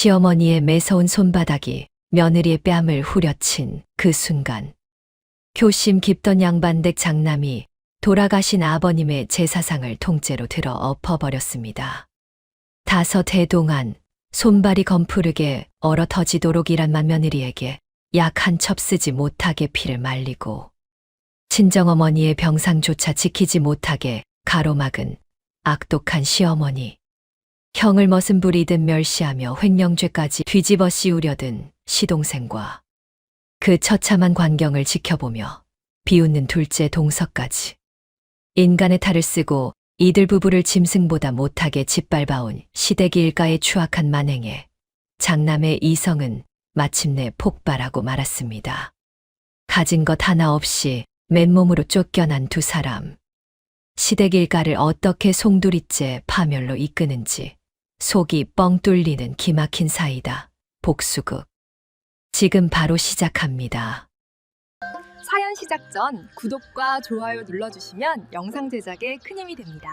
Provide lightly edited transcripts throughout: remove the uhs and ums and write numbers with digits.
시어머니의 매서운 손바닥이 며느리의 뺨을 후려친 그 순간, 교심 깊던 양반댁 장남이 돌아가신 아버님의 제사상을 통째로 들어 엎어버렸습니다. 5해 동안 손발이 검푸르게 얼어 터지도록 일한 맏며느리에게 약 한 첩 쓰지 못하게 피를 말리고 친정어머니의 병상조차 지키지 못하게 가로막은 악독한 시어머니, 형을 머슴 부리듯 멸시하며 횡령죄까지 뒤집어 씌우려든 시동생과 그 처참한 광경을 지켜보며 비웃는 둘째 동서까지 인간의 탈을 쓰고 이들 부부를 짐승보다 못하게 짓밟아온 시댁 일가의 추악한 만행에 장남의 이성은 마침내 폭발하고 말았습니다. 가진 것 하나 없이 맨몸으로 쫓겨난 두 사람. 시댁 일가를 어떻게 송두리째 파멸로 이끄는지 속이 뻥 뚫리는 기막힌 사이다. 복수극. 지금 바로 시작합니다. 사연 시작 전 구독과 좋아요 눌러주시면 영상 제작에 큰 힘이 됩니다.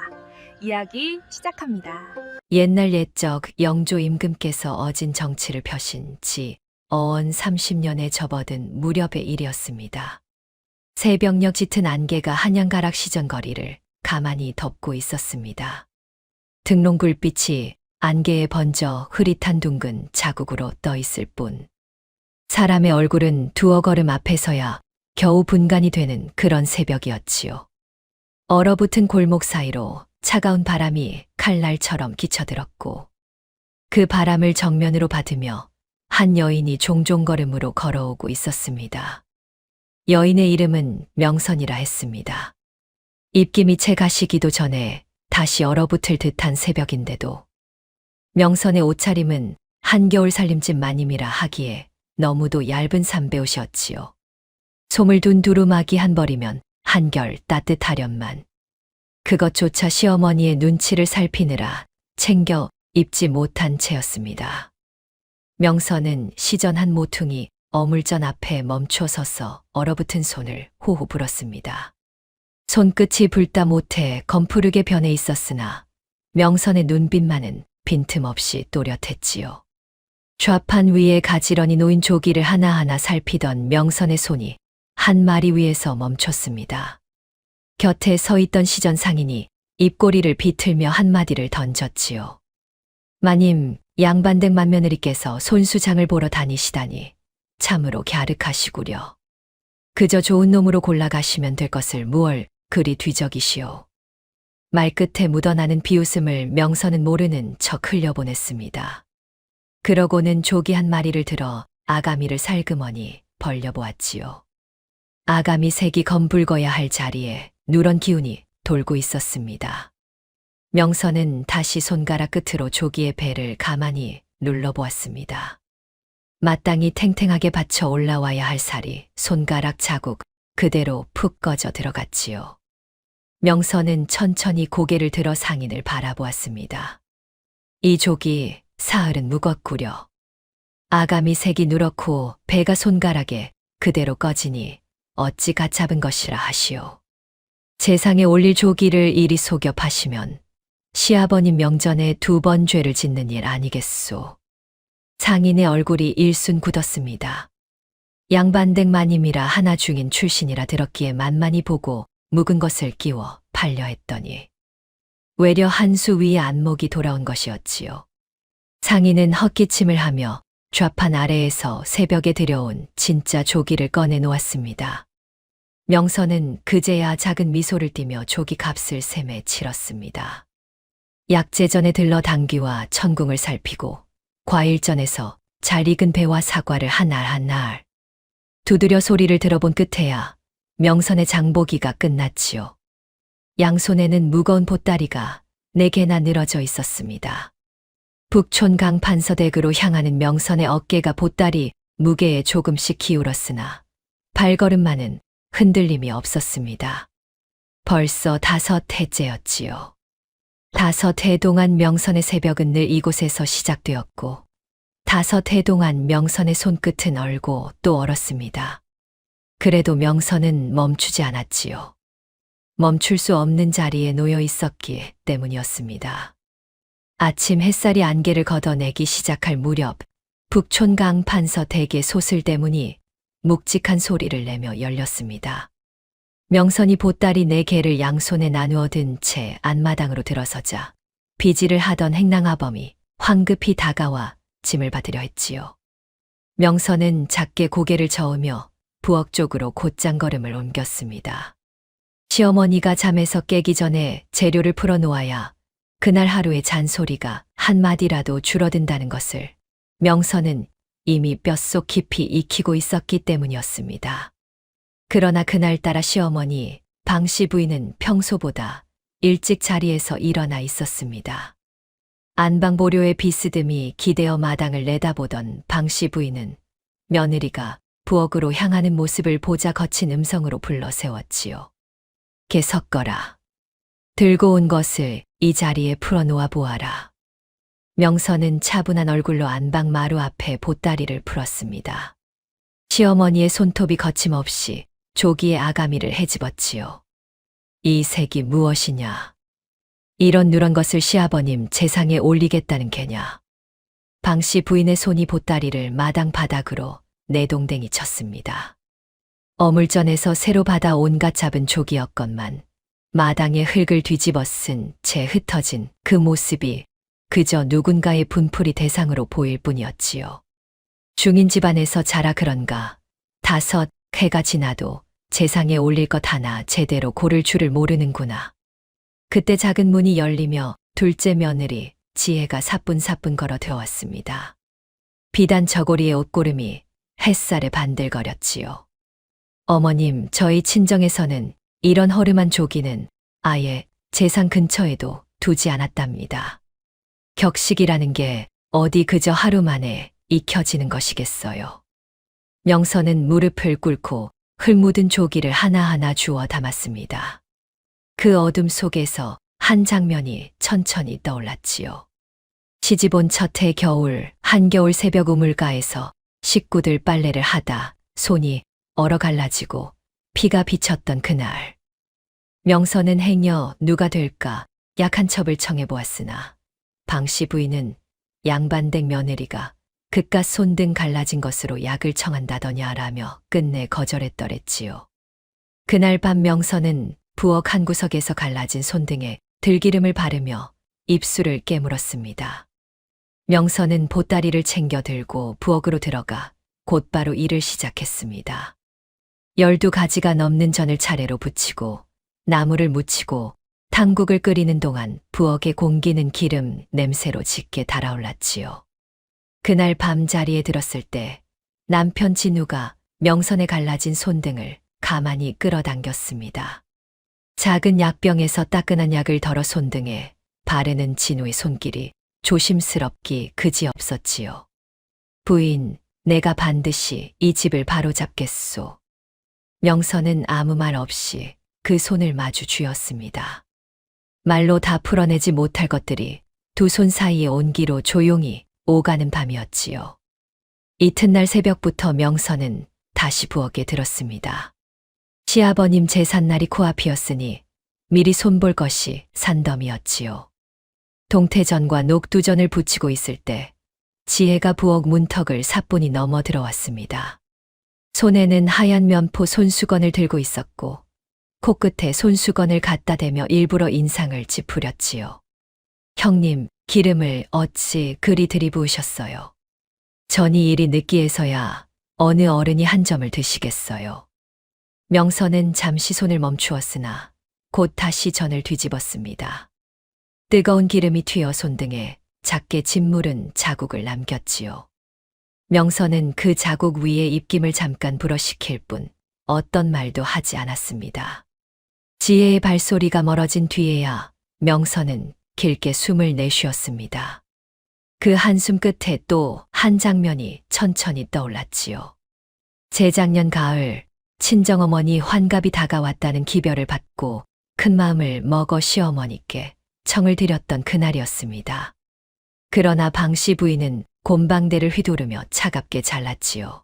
이야기 시작합니다. 옛날 옛적 영조 임금께서 어진 정치를 펴신 지 어언 30년에 접어든 무렵의 일이었습니다. 새벽녘 짙은 안개가 한양가락 시전거리를 가만히 덮고 있었습니다. 등롱굴빛이 안개에 번져 흐릿한 둥근 자국으로 떠 있을 뿐 사람의 얼굴은 두어 걸음 앞에서야 겨우 분간이 되는 그런 새벽이었지요. 얼어붙은 골목 사이로 차가운 바람이 칼날처럼 기쳐들었고 그 바람을 정면으로 받으며 한 여인이 종종걸음으로 걸어오고 있었습니다. 여인의 이름은 명선이라 했습니다. 입김이 채 가시기도 전에 다시 얼어붙을 듯한 새벽인데도 명선의 옷차림은 한겨울 살림집 마님이라 하기에 너무도 얇은 삼배옷이었지요. 솜을 둔 두루마기 한 벌이면 한결 따뜻하련만 그것조차 시어머니의 눈치를 살피느라 챙겨 입지 못한 채였습니다. 명선은 시전 한 모퉁이 어물전 앞에 멈춰 서서 얼어붙은 손을 호호 불었습니다. 손끝이 불다 못해 검푸르게 변해 있었으나 명선의 눈빛만은 빈틈없이 또렷했지요. 좌판 위에 가지런히 놓인 조기를 하나하나 살피던 명선의 손이 한 마리 위에서 멈췄습니다. 곁에 서 있던 시전 상인이 입꼬리를 비틀며 한마디를 던졌지요. 마님, 양반댁 맏며느리께서 손수장을 보러 다니시다니 참으로 갸륵하시구려. 그저 좋은 놈으로 골라가시면 될 것을 무얼 그리 뒤적이시오. 말끝에 묻어나는 비웃음을 명선은 모르는 척 흘려보냈습니다. 그러고는 조기 한 마리를 들어 아가미를 살그머니 벌려보았지요. 아가미 색이 검붉어야 할 자리에 누런 기운이 돌고 있었습니다. 명선은 다시 손가락 끝으로 조기의 배를 가만히 눌러보았습니다. 마땅히 탱탱하게 받쳐 올라와야 할 살이 손가락 자국 그대로 푹 꺼져 들어갔지요. 명선은 천천히 고개를 들어 상인을 바라보았습니다. 이 조기 사흘은 묵었구려. 아가미 색이 누렇고 배가 손가락에 그대로 꺼지니 어찌 갓잡은 것이라 하시오. 세상에 올릴 조기를 이리 속여 파시면 시아버님 명전에 2번 죄를 짓는 일 아니겠소. 상인의 얼굴이 일순 굳었습니다. 양반댁 마님이라 하나 중인 출신이라 들었기에 만만히 보고 묵은 것을 끼워 팔려 했더니 외려 한 수 위에 안목이 돌아온 것이었지요. 상인은 헛기침을 하며 좌판 아래에서 새벽에 들여온 진짜 조기를 꺼내 놓았습니다. 명선은 그제야 작은 미소를 띠며 조기 값을 셈에 치렀습니다. 약재전에 들러 당귀와 천궁을 살피고 과일전에서 잘 익은 배와 사과를 한 알 한 알 두드려 소리를 들어본 끝에야 명선의 장보기가 끝났지요. 양손에는 무거운 보따리가 4개나 늘어져 있었습니다. 북촌강 판서댁으로 향하는 명선의 어깨가 보따리 무게에 조금씩 기울었으나 발걸음만은 흔들림이 없었습니다. 벌써 5해째였지요. 5해 동안 명선의 새벽은 늘 이곳에서 시작되었고 5해 동안 명선의 손끝은 얼고 또 얼었습니다. 그래도 명선은 멈추지 않았지요. 멈출 수 없는 자리에 놓여 있었기 때문이었습니다. 아침 햇살이 안개를 걷어내기 시작할 무렵 북촌강 판서 댁의 소슬대문이 묵직한 소리를 내며 열렸습니다. 명선이 보따리 4개를 양손에 나누어 든 채 안마당으로 들어서자 비지를 하던 행랑아범이 황급히 다가와 짐을 받으려 했지요. 명선은 작게 고개를 저으며 부엌 쪽으로 곧장 걸음을 옮겼습니다. 시어머니가 잠에서 깨기 전에 재료를 풀어놓아야 그날 하루의 잔소리가 한마디라도 줄어든다는 것을 명선은 이미 뼛속 깊이 익히고 있었기 때문이었습니다. 그러나 그날따라 시어머니 방씨 부인은 평소보다 일찍 자리에서 일어나 있었습니다. 안방보료의 비스듬히 기대어 마당을 내다보던 방씨 부인은 며느리가 부엌으로 향하는 모습을 보자 거친 음성으로 불러 세웠지요. 개 섞어라. 들고 온 것을 이 자리에 풀어놓아 보아라. 명선은 차분한 얼굴로 안방 마루 앞에 보따리를 풀었습니다. 시어머니의 손톱이 거침없이 조기의 아가미를 헤집었지요. 이 색이 무엇이냐? 이런 누런 것을 시아버님 재상에 올리겠다는 게냐? 방씨 부인의 손이 보따리를 마당 바닥으로 내동댕이 쳤습니다. 어물전에서 새로 받아 온갖 잡은 조기였건만 마당에 흙을 뒤집어 쓴 채 흩어진 그 모습이 그저 누군가의 분풀이 대상으로 보일 뿐이었지요. 중인 집안에서 자라 그런가 5 해가 지나도 재상에 올릴 것 하나 제대로 고를 줄을 모르는구나. 그때 작은 문이 열리며 둘째 며느리 지혜가 사뿐사뿐 걸어 들어왔습니다. 비단 저고리의 옷고름이 햇살에 반들거렸지요. 어머님, 저희 친정에서는 이런 허름한 조기는 아예 재상 근처에도 두지 않았답니다. 격식이라는 게 어디 그저 하루 만에 익혀지는 것이겠어요. 명선은 무릎을 꿇고 흙 묻은 조기를 하나하나 주워 담았습니다. 그 어둠 속에서 한 장면이 천천히 떠올랐지요. 시집온 첫 해 겨울 한겨울 새벽 우물가에서 식구들 빨래를 하다 손이 얼어 갈라지고 피가 비쳤던 그날. 명선은 행여 누가 될까 약한 첩을 청해 보았으나 방씨 부인은 양반댁 며느리가 그깟 손등 갈라진 것으로 약을 청한다더냐라며 끝내 거절했더랬지요. 그날 밤 명선은 부엌 한 구석에서 갈라진 손등에 들기름을 바르며 입술을 깨물었습니다. 명선은 보따리를 챙겨 들고 부엌으로 들어가 곧바로 일을 시작했습니다. 12가지가 넘는 전을 차례로 부치고 나물을 무치고 탕국을 끓이는 동안 부엌에 공기는 기름 냄새로 짙게 달아올랐지요. 그날 밤 자리에 들었을 때 남편 진우가 명선에 갈라진 손등을 가만히 끌어당겼습니다. 작은 약병에서 따끈한 약을 덜어 손등에 바르는 진우의 손길이 조심스럽기 그지없었지요. 부인, 내가 반드시 이 집을 바로잡겠소. 명선은 아무 말 없이 그 손을 마주 쥐었습니다. 말로 다 풀어내지 못할 것들이 두 손 사이의 온기로 조용히 오가는 밤이었지요. 이튿날 새벽부터 명선은 다시 부엌에 들었습니다. 시아버님 제삿날이 코앞이었으니 미리 손볼 것이 산더미였지요. 동태전과 녹두전을 부치고 있을 때 지혜가 부엌 문턱을 사뿐히 넘어 들어왔습니다. 손에는 하얀 면포 손수건을 들고 있었고 코끝에 손수건을 갖다 대며 일부러 인상을 찌푸렸지요. 형님, 기름을 어찌 그리 들이부으셨어요. 전이 일이 느끼해서야 어느 어른이 한 점을 드시겠어요. 명선은 잠시 손을 멈추었으나 곧 다시 전을 뒤집었습니다. 뜨거운 기름이 튀어 손등에 작게 짓무른 자국을 남겼지요. 명선은 그 자국 위에 입김을 잠깐 불어식힐 뿐 어떤 말도 하지 않았습니다. 지혜의 발소리가 멀어진 뒤에야 명선은 길게 숨을 내쉬었습니다. 그 한숨 끝에 또 한 장면이 천천히 떠올랐지요. 재작년 가을 친정어머니 환갑이 다가왔다는 기별을 받고 큰 마음을 먹어 시어머니께 청을 드렸던 그날이었습니다. 그러나 방씨 부인은 곰방대를 휘두르며 차갑게 잘랐지요.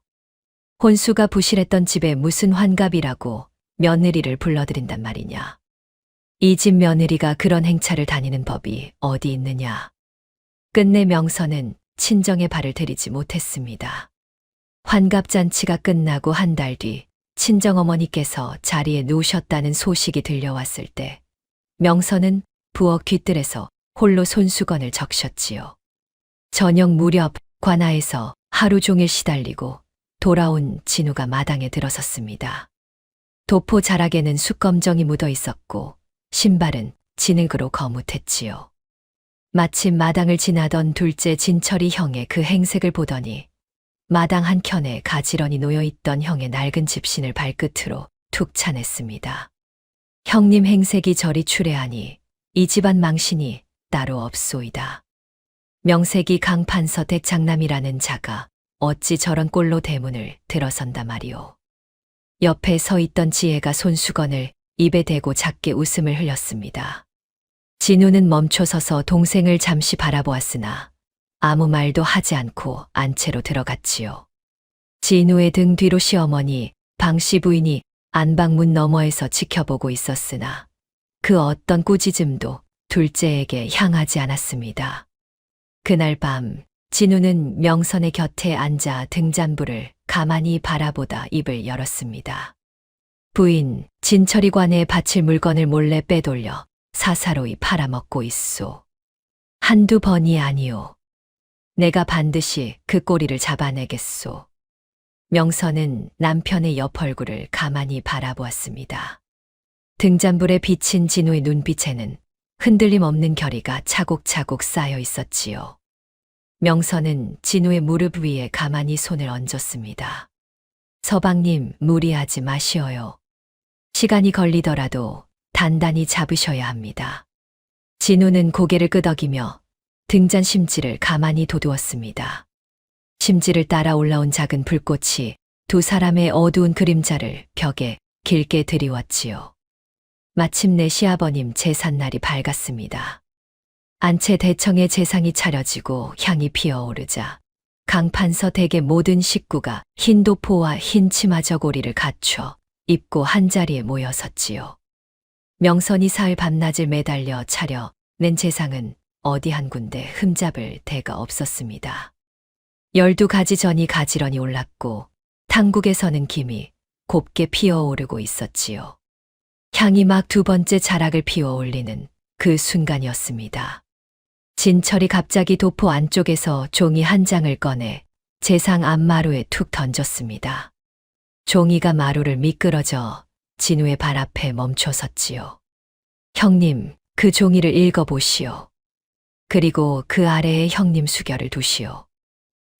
혼수가 부실했던 집에 무슨 환갑이라고 며느리를 불러들인단 말이냐. 이 집 며느리가 그런 행차를 다니는 법이 어디 있느냐. 끝내 명선은 친정에 발을 들이지 못했습니다. 환갑잔치가 끝나고 한 달 뒤 친정어머니께서 자리에 누우셨다는 소식이 들려왔을 때 명선은 부엌 뒤뜰에서 홀로 손수건을 적셨지요. 저녁 무렵 관아에서 하루 종일 시달리고 돌아온 진우가 마당에 들어섰습니다. 도포 자락에는 숯검정이 묻어 있었고 신발은 진흙으로 거뭇했지요. 마침 마당을 지나던 둘째 진철이 형의 그 행색을 보더니 마당 한켠에 가지런히 놓여있던 형의 낡은 집신을 발끝으로 툭 차냈습니다. 형님 행색이 저리 추레하니 이 집안 망신이 따로 없소이다. 명색이 강판서 댁장남이라는 자가 어찌 저런 꼴로 대문을 들어선다 말이오. 옆에 서 있던 지혜가 손수건을 입에 대고 작게 웃음을 흘렸습니다. 진우는 멈춰서서 동생을 잠시 바라보았으나 아무 말도 하지 않고 안채로 들어갔지요. 진우의 등 뒤로 시어머니, 방씨 부인이 안방문 너머에서 지켜보고 있었으나 그 어떤 꾸짖음도 둘째에게 향하지 않았습니다. 그날 밤 진우는 명선의 곁에 앉아 등잔불을 가만히 바라보다 입을 열었습니다. 부인, 진철이 관에 바칠 물건을 몰래 빼돌려 사사로이 팔아먹고 있소. 한두 번이 아니오. 내가 반드시 그 꼬리를 잡아내겠소. 명선은 남편의 옆 얼굴을 가만히 바라보았습니다. 등잔불에 비친 진우의 눈빛에는 흔들림 없는 결의가 차곡차곡 쌓여 있었지요. 명선은 진우의 무릎 위에 가만히 손을 얹었습니다. 서방님, 무리하지 마시어요. 시간이 걸리더라도 단단히 잡으셔야 합니다. 진우는 고개를 끄덕이며 등잔 심지를 가만히 도두었습니다. 심지를 따라 올라온 작은 불꽃이 두 사람의 어두운 그림자를 벽에 길게 드리웠지요. 마침내 시아버님 제삿날이 밝았습니다. 안채 대청의 제상이 차려지고 향이 피어오르자 강판서 댁의 모든 식구가 흰 도포와 흰 치마 저고리를 갖춰 입고 한자리에 모여 섰지요. 명선이 사흘 밤낮을 매달려 차려 낸 제상은 어디 한 군데 흠잡을 데가 없었습니다. 12가지 전이 가지런히 올랐고 탕국에서는 김이 곱게 피어오르고 있었지요. 향이 막 두 번째 자락을 피워 올리는 그 순간이었습니다. 진철이 갑자기 도포 안쪽에서 종이 한 장을 꺼내 제상 앞마루에 툭 던졌습니다. 종이가 마루를 미끄러져 진우의 발 앞에 멈춰 섰지요. 형님, 그 종이를 읽어보시오. 그리고 그 아래에 형님 수결을 두시오.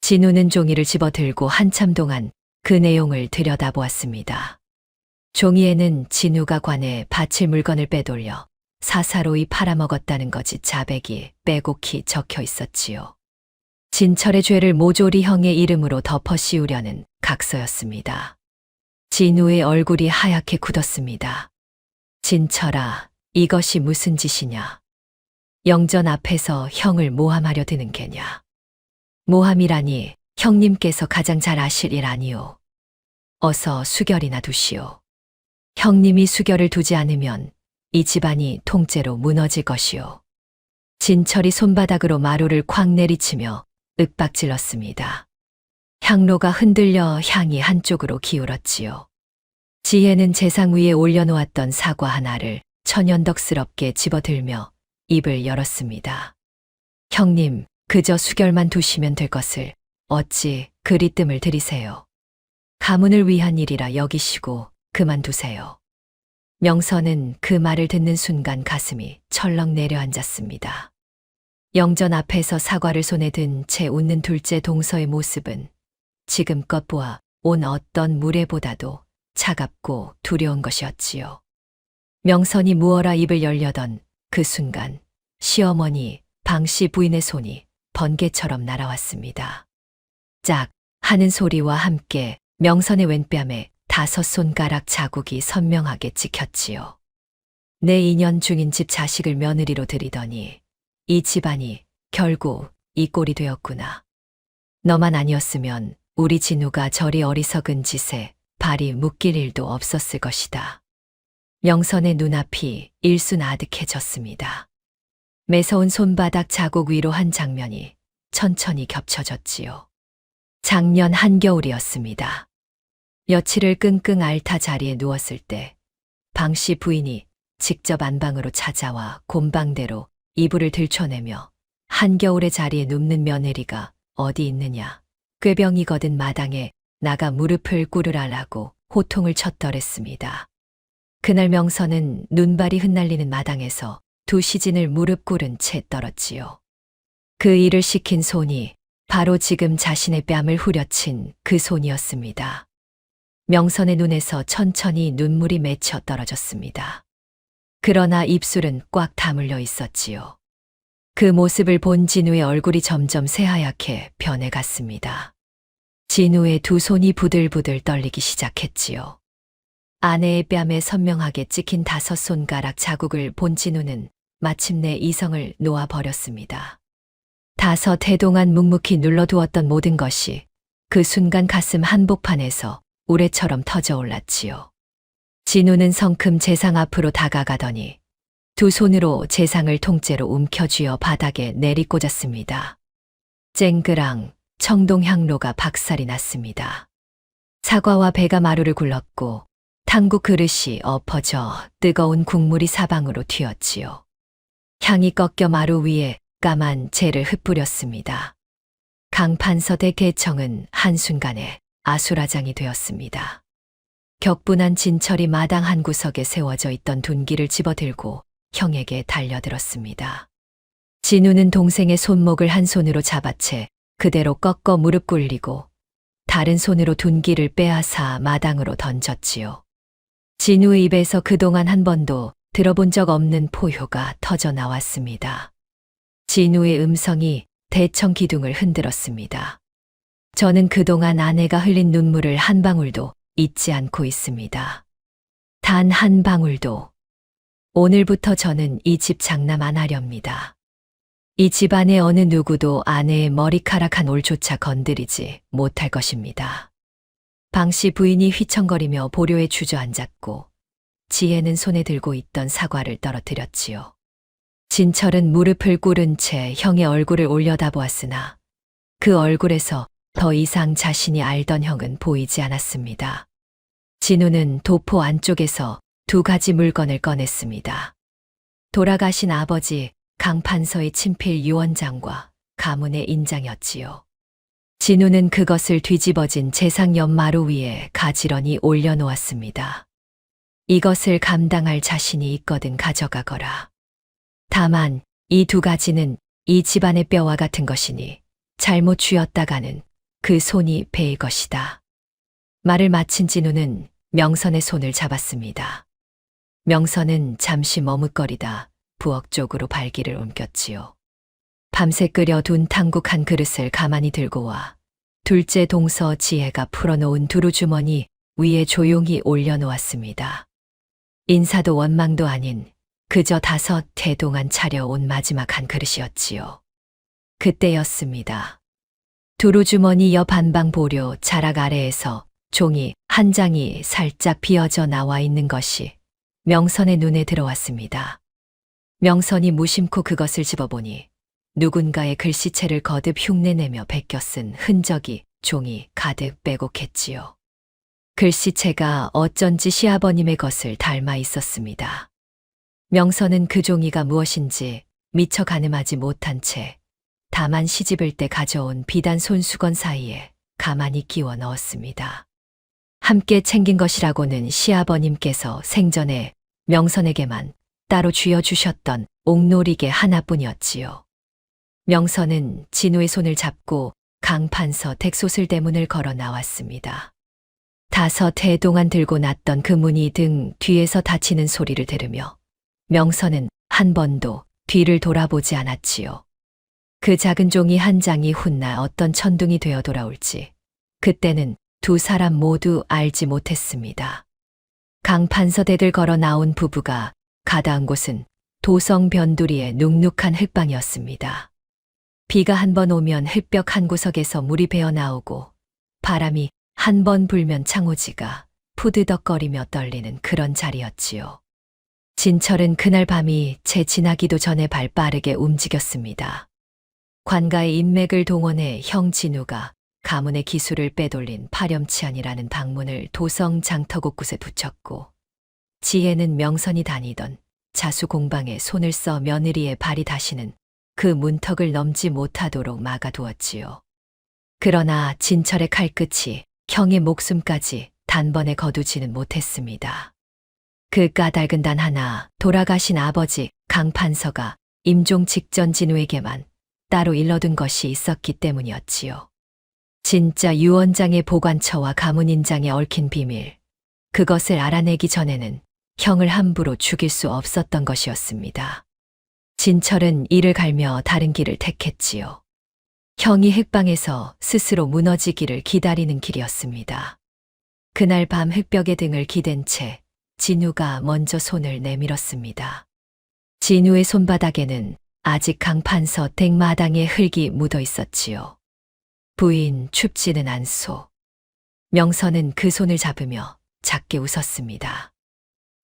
진우는 종이를 집어들고 한참 동안 그 내용을 들여다보았습니다. 종이에는 진우가 관에 바칠 물건을 빼돌려 사사로이 팔아먹었다는 것이 자백이 빼곡히 적혀 있었지요. 진철의 죄를 모조리 형의 이름으로 덮어 씌우려는 각서였습니다. 진우의 얼굴이 하얗게 굳었습니다. 진철아, 이것이 무슨 짓이냐? 영전 앞에서 형을 모함하려 드는 게냐? 모함이라니 형님께서 가장 잘 아실 일 아니오. 어서 수결이나 두시오. 형님이 수결을 두지 않으면 이 집안이 통째로 무너질 것이오. 진철이 손바닥으로 마루를 콱 내리치며 윽박질렀습니다. 향로가 흔들려 향이 한쪽으로 기울었지요. 지혜는 제상 위에 올려놓았던 사과 하나를 천연덕스럽게 집어들며 입을 열었습니다. 형님, 그저 수결만 두시면 될 것을 어찌 그리 뜸을 들이세요. 가문을 위한 일이라 여기시고 그만두세요. 명선은 그 말을 듣는 순간 가슴이 철렁 내려앉았습니다. 영전 앞에서 사과를 손에 든 채 웃는 둘째 동서의 모습은 지금껏 보아 온 어떤 무례보다도 차갑고 두려운 것이었지요. 명선이 무어라 입을 열려던 그 순간 시어머니 방씨 부인의 손이 번개처럼 날아왔습니다. 짝 하는 소리와 함께 명선의 왼뺨에 5손가락 자국이 선명하게 찍혔지요. 내 2년 중인 집 자식을 며느리로 들이더니 이 집안이 결국 이 꼴이 되었구나. 너만 아니었으면 우리 진우가 저리 어리석은 짓에 발이 묶일 일도 없었을 것이다. 명선의 눈앞이 일순아득해졌습니다. 매서운 손바닥 자국 위로 한 장면이 천천히 겹쳐졌지요. 작년 한겨울이었습니다. 며칠을 끙끙 앓다 자리에 누웠을 때 방씨 부인이 직접 안방으로 찾아와 곰방대로 이불을 들춰내며 한겨울의 자리에 눕는 며느리가 어디 있느냐. 꾀병이 거든 마당에 나가 무릎을 꿇으라라고 호통을 쳤더랬습니다. 그날 명선은 눈발이 흩날리는 마당에서 두 시진을 무릎 꿇은 채 떨었지요. 그 일을 시킨 손이 바로 지금 자신의 뺨을 후려친 그 손이었습니다. 명선의 눈에서 천천히 눈물이 맺혀 떨어졌습니다. 그러나 입술은 꽉 다물려 있었지요. 그 모습을 본 진우의 얼굴이 점점 새하얗게 변해갔습니다. 진우의 두 손이 부들부들 떨리기 시작했지요. 아내의 뺨에 선명하게 찍힌 5손가락 자국을 본 진우는 마침내 이성을 놓아버렸습니다. 5해 동안 묵묵히 눌러두었던 모든 것이 그 순간 가슴 한복판에서 우레처럼 터져올랐지요. 진우는 성큼 재상 앞으로 다가가더니 두 손으로 재상을 통째로 움켜쥐어 바닥에 내리꽂았습니다. 쨍그랑 청동향로가 박살이 났습니다. 사과와 배가 마루를 굴렀고 탕국 그릇이 엎어져 뜨거운 국물이 사방으로 튀었지요. 향이 꺾여 마루 위에 까만 재를 흩뿌렸습니다. 강판서대 개청은 한순간에 아수라장이 되었습니다. 격분한 진철이 마당 한 구석에 세워져 있던 둔기를 집어들고 형에게 달려들었습니다. 진우는 동생의 손목을 한 손으로 잡아채 그대로 꺾어 무릎 꿇리고 다른 손으로 둔기를 빼앗아 마당으로 던졌지요. 진우의 입에서 그동안 한 번도 들어본 적 없는 포효가 터져 나왔습니다. 진우의 음성이 대청 기둥을 흔들었습니다. 저는 그동안 아내가 흘린 눈물을 한 방울도 잊지 않고 있습니다. 단 한 방울도. 오늘부터 저는 이 집 장남 안 하렵니다. 이 집안의 어느 누구도 아내의 머리카락 한 올조차 건드리지 못할 것입니다. 방씨 부인이 휘청거리며 보료에 주저앉았고 지혜는 손에 들고 있던 사과를 떨어뜨렸지요. 진철은 무릎을 꿇은 채 형의 얼굴을 올려다보았으나 그 얼굴에서 더 이상 자신이 알던 형은 보이지 않았습니다. 진우는 도포 안쪽에서 2가지 물건을 꺼냈습니다. 돌아가신 아버지 강판서의 친필 유언장과 가문의 인장이었지요. 진우는 그것을 뒤집어진 재상 옆 마루 위에 가지런히 올려놓았습니다. 이것을 감당할 자신이 있거든 가져가거라. 다만 이 2가지는 이 집안의 뼈와 같은 것이니 잘못 쥐었다가는 그 손이 베일 것이다. 말을 마친 진우는 명선의 손을 잡았습니다. 명선은 잠시 머뭇거리다 부엌 쪽으로 발길을 옮겼지요. 밤새 끓여둔 탕국 한 그릇을 가만히 들고 와 둘째 동서 지혜가 풀어놓은 두루주머니 위에 조용히 올려놓았습니다. 인사도 원망도 아닌 그저 5해 동안 차려온 마지막 한 그릇이었지요. 그때였습니다. 두루주머니 옆 안방 보료 자락 아래에서 종이 한 장이 살짝 비어져 나와 있는 것이 명선의 눈에 들어왔습니다. 명선이 무심코 그것을 집어보니 누군가의 글씨체를 거듭 흉내내며 베껴 쓴 흔적이 종이 가득 빼곡했지요. 글씨체가 어쩐지 시아버님의 것을 닮아 있었습니다. 명선은 그 종이가 무엇인지 미처 가늠하지 못한 채 다만 시집을 때 가져온 비단 손수건 사이에 가만히 끼워 넣었습니다. 함께 챙긴 것이라고는 시아버님께서 생전에 명선에게만 따로 쥐어주셨던 옥놀이개 하나뿐이었지요. 명선은 진우의 손을 잡고 강판서 댁소슬 대문을 걸어 나왔습니다. 5해 동안 들고 놨던 그 문이 등 뒤에서 닫히는 소리를 들으며 명선은 한 번도 뒤를 돌아보지 않았지요. 그 작은 종이 한 장이 훗날 어떤 천둥이 되어 돌아올지 그때는 2 사람 모두 알지 못했습니다. 강판서 댁을 걸어 나온 부부가 가다한 곳은 도성 변두리의 눅눅한 흙방이었습니다. 비가 한 번 오면 흙벽 한 구석에서 물이 배어 나오고 바람이 한 번 불면 창호지가 푸드덕거리며 떨리는 그런 자리였지요. 진철은 그날 밤이 채 지나기도 전에 발 빠르게 움직였습니다. 관가의 인맥을 동원해 형 진우가 가문의 기술을 빼돌린 파렴치한이라는 방문을 도성 장터 곳곳에 붙였고, 지혜는 명선이 다니던 자수 공방에 손을 써 며느리의 발이 다시는 그 문턱을 넘지 못하도록 막아두었지요. 그러나 진철의 칼끝이 형의 목숨까지 단번에 거두지는 못했습니다. 그 까닭은 단 하나, 돌아가신 아버지 강판서가 임종 직전 진우에게만 따로 일러둔 것이 있었기 때문이었지요. 진짜 유언장의 보관처와 가문인장에 얽힌 비밀, 그것을 알아내기 전에는 형을 함부로 죽일 수 없었던 것이었습니다. 진철은 이를 갈며 다른 길을 택했지요. 형이 흙방에서 스스로 무너지기를 기다리는 길이었습니다. 그날 밤 흙벽에 등을 기댄 채 진우가 먼저 손을 내밀었습니다. 진우의 손바닥에는 아직 강판서 댁마당에 흙이 묻어 있었지요. 부인, 춥지는 않소. 명선은 그 손을 잡으며 작게 웃었습니다.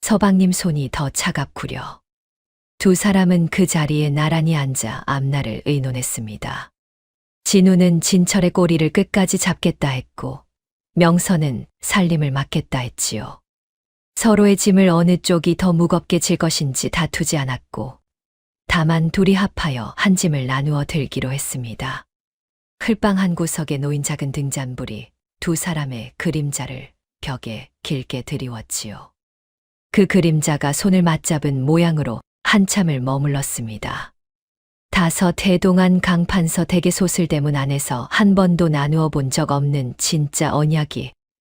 서방님 손이 더 차갑구려. 두 사람은 그 자리에 나란히 앉아 앞날을 의논했습니다. 진우는 진철의 꼬리를 끝까지 잡겠다 했고, 명선은 살림을 맡겠다 했지요. 서로의 짐을 어느 쪽이 더 무겁게 질 것인지 다투지 않았고, 다만 둘이 합하여 한 짐을 나누어 들기로 했습니다. 흘방 한 구석에 놓인 작은 등잔불이 두 사람의 그림자를 벽에 길게 드리웠지요. 그 그림자가 손을 맞잡은 모양으로 한참을 머물렀습니다. 5해 동안 강판서 댁의 소슬대문 안에서 한 번도 나누어 본 적 없는 진짜 언약이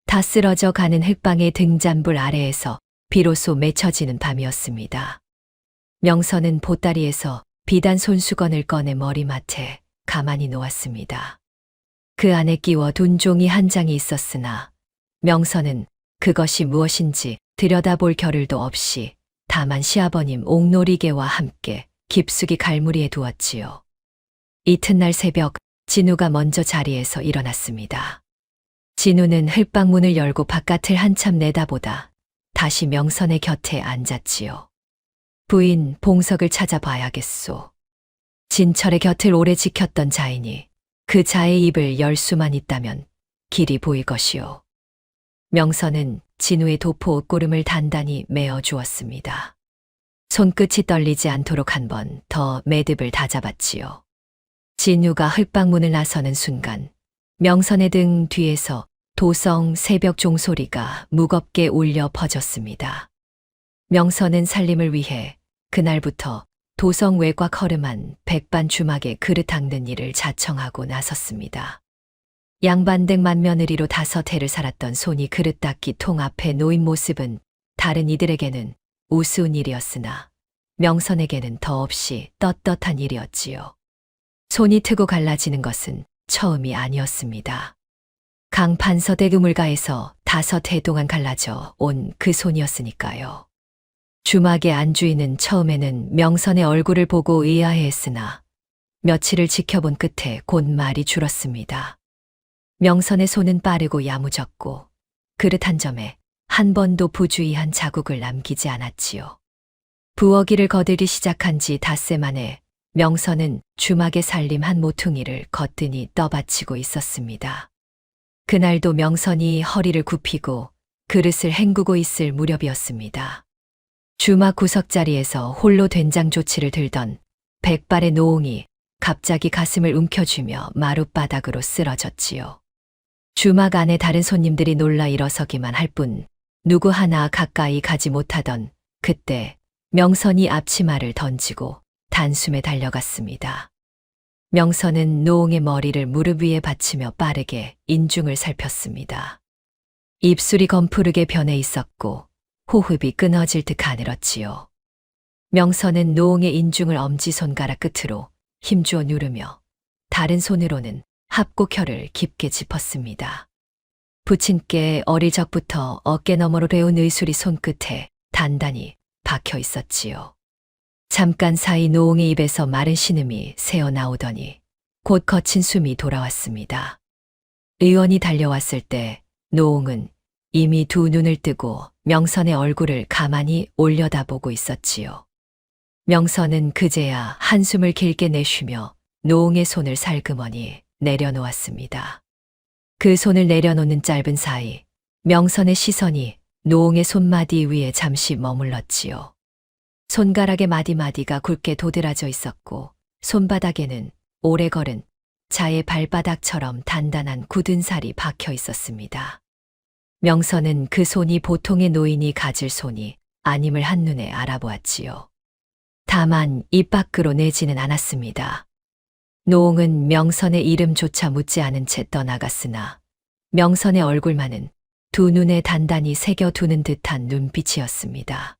다 쓰러져 가는 흙방의 등잔불 아래에서 비로소 맺혀지는 밤이었습니다. 명선은 보따리에서 비단 손수건을 꺼내 머리맡에 가만히 놓았습니다. 그 안에 끼워 둔 종이 한 장이 있었으나 명선은 그것이 무엇인지 들여다볼 겨를도 없이 다만 시아버님 옥놀이개와 함께 깊숙이 갈무리에 두었지요. 이튿날 새벽 진우가 먼저 자리에서 일어났습니다. 진우는 흙방 문을 열고 바깥을 한참 내다보다 다시 명선의 곁에 앉았지요. 부인, 봉석을 찾아봐야겠소. 진철의 곁을 오래 지켰던 자이니 그 자의 입을 열 수만 있다면 길이 보일 것이오. 명선은 진우의 도포 옷고름을 단단히 메어 주었습니다. 손끝이 떨리지 않도록 한 번 더 매듭을 다잡았지요. 진우가 흙방 문을 나서는 순간 명선의 등 뒤에서 도성 새벽 종소리가 무겁게 울려 퍼졌습니다. 명선은 살림을 위해 그날부터 도성 외곽 허름한 백반 주막에 그릇 닦는 일을 자청하고 나섰습니다. 양반댁 맏며느리로 5해를 살았던 손이 그릇 닦기 통 앞에 놓인 모습은 다른 이들에게는 우스운 일이었으나 명선에게는 더없이 떳떳한 일이었지요. 손이 트고 갈라지는 것은 처음이 아니었습니다. 강판서댁 우물가에서 5해 동안 갈라져 온 그 손이었으니까요. 주막의 안주인은 처음에는 명선의 얼굴을 보고 의아해했으나 며칠을 지켜본 끝에 곧 말이 줄었습니다. 명선의 손은 빠르고 야무졌고 그릇 한 점에 한 번도 부주의한 자국을 남기지 않았지요. 부엌일을 거들기 시작한 지 닷새 만에 명선은 주막의 살림 한 모퉁이를 거뜬히 떠받치고 있었습니다. 그날도 명선이 허리를 굽히고 그릇을 헹구고 있을 무렵이었습니다. 주막 구석자리에서 홀로 된장 조치를 들던 백발의 노옹이 갑자기 가슴을 움켜쥐며 마룻바닥으로 쓰러졌지요. 주막 안에 다른 손님들이 놀라 일어서기만 할 뿐 누구 하나 가까이 가지 못하던 그때 명선이 앞치마를 던지고 단숨에 달려갔습니다. 명선은 노옹의 머리를 무릎 위에 받치며 빠르게 인중을 살폈습니다. 입술이 검푸르게 변해 있었고 호흡이 끊어질 듯 가늘었지요. 명선은 노옹의 인중을 엄지손가락 끝으로 힘주어 누르며 다른 손으로는 합곡혈을 깊게 짚었습니다. 부친께 어릴 적부터 어깨 너머로 레온 의술이 손끝에 단단히 박혀 있었지요. 잠깐 사이 노옹의 입에서 마른 신음이 새어나오더니 곧 거친 숨이 돌아왔습니다. 의원이 달려왔을 때 노옹은 이미 두 눈을 뜨고 명선의 얼굴을 가만히 올려다보고 있었지요. 명선은 그제야 한숨을 길게 내쉬며 노웅의 손을 살그머니 내려놓았습니다. 그 손을 내려놓는 짧은 사이 명선의 시선이 노웅의 손마디 위에 잠시 머물렀지요. 손가락의 마디마디가 굵게 도드라져 있었고 손바닥에는 오래 걸은 자의 발바닥처럼 단단한 굳은 살이 박혀 있었습니다. 명선은 그 손이 보통의 노인이 가질 손이 아님을 한눈에 알아보았지요. 다만 입 밖으로 내지는 않았습니다. 노웅은 명선의 이름조차 묻지 않은 채 떠나갔으나 명선의 얼굴만은 두 눈에 단단히 새겨두는 듯한 눈빛이었습니다.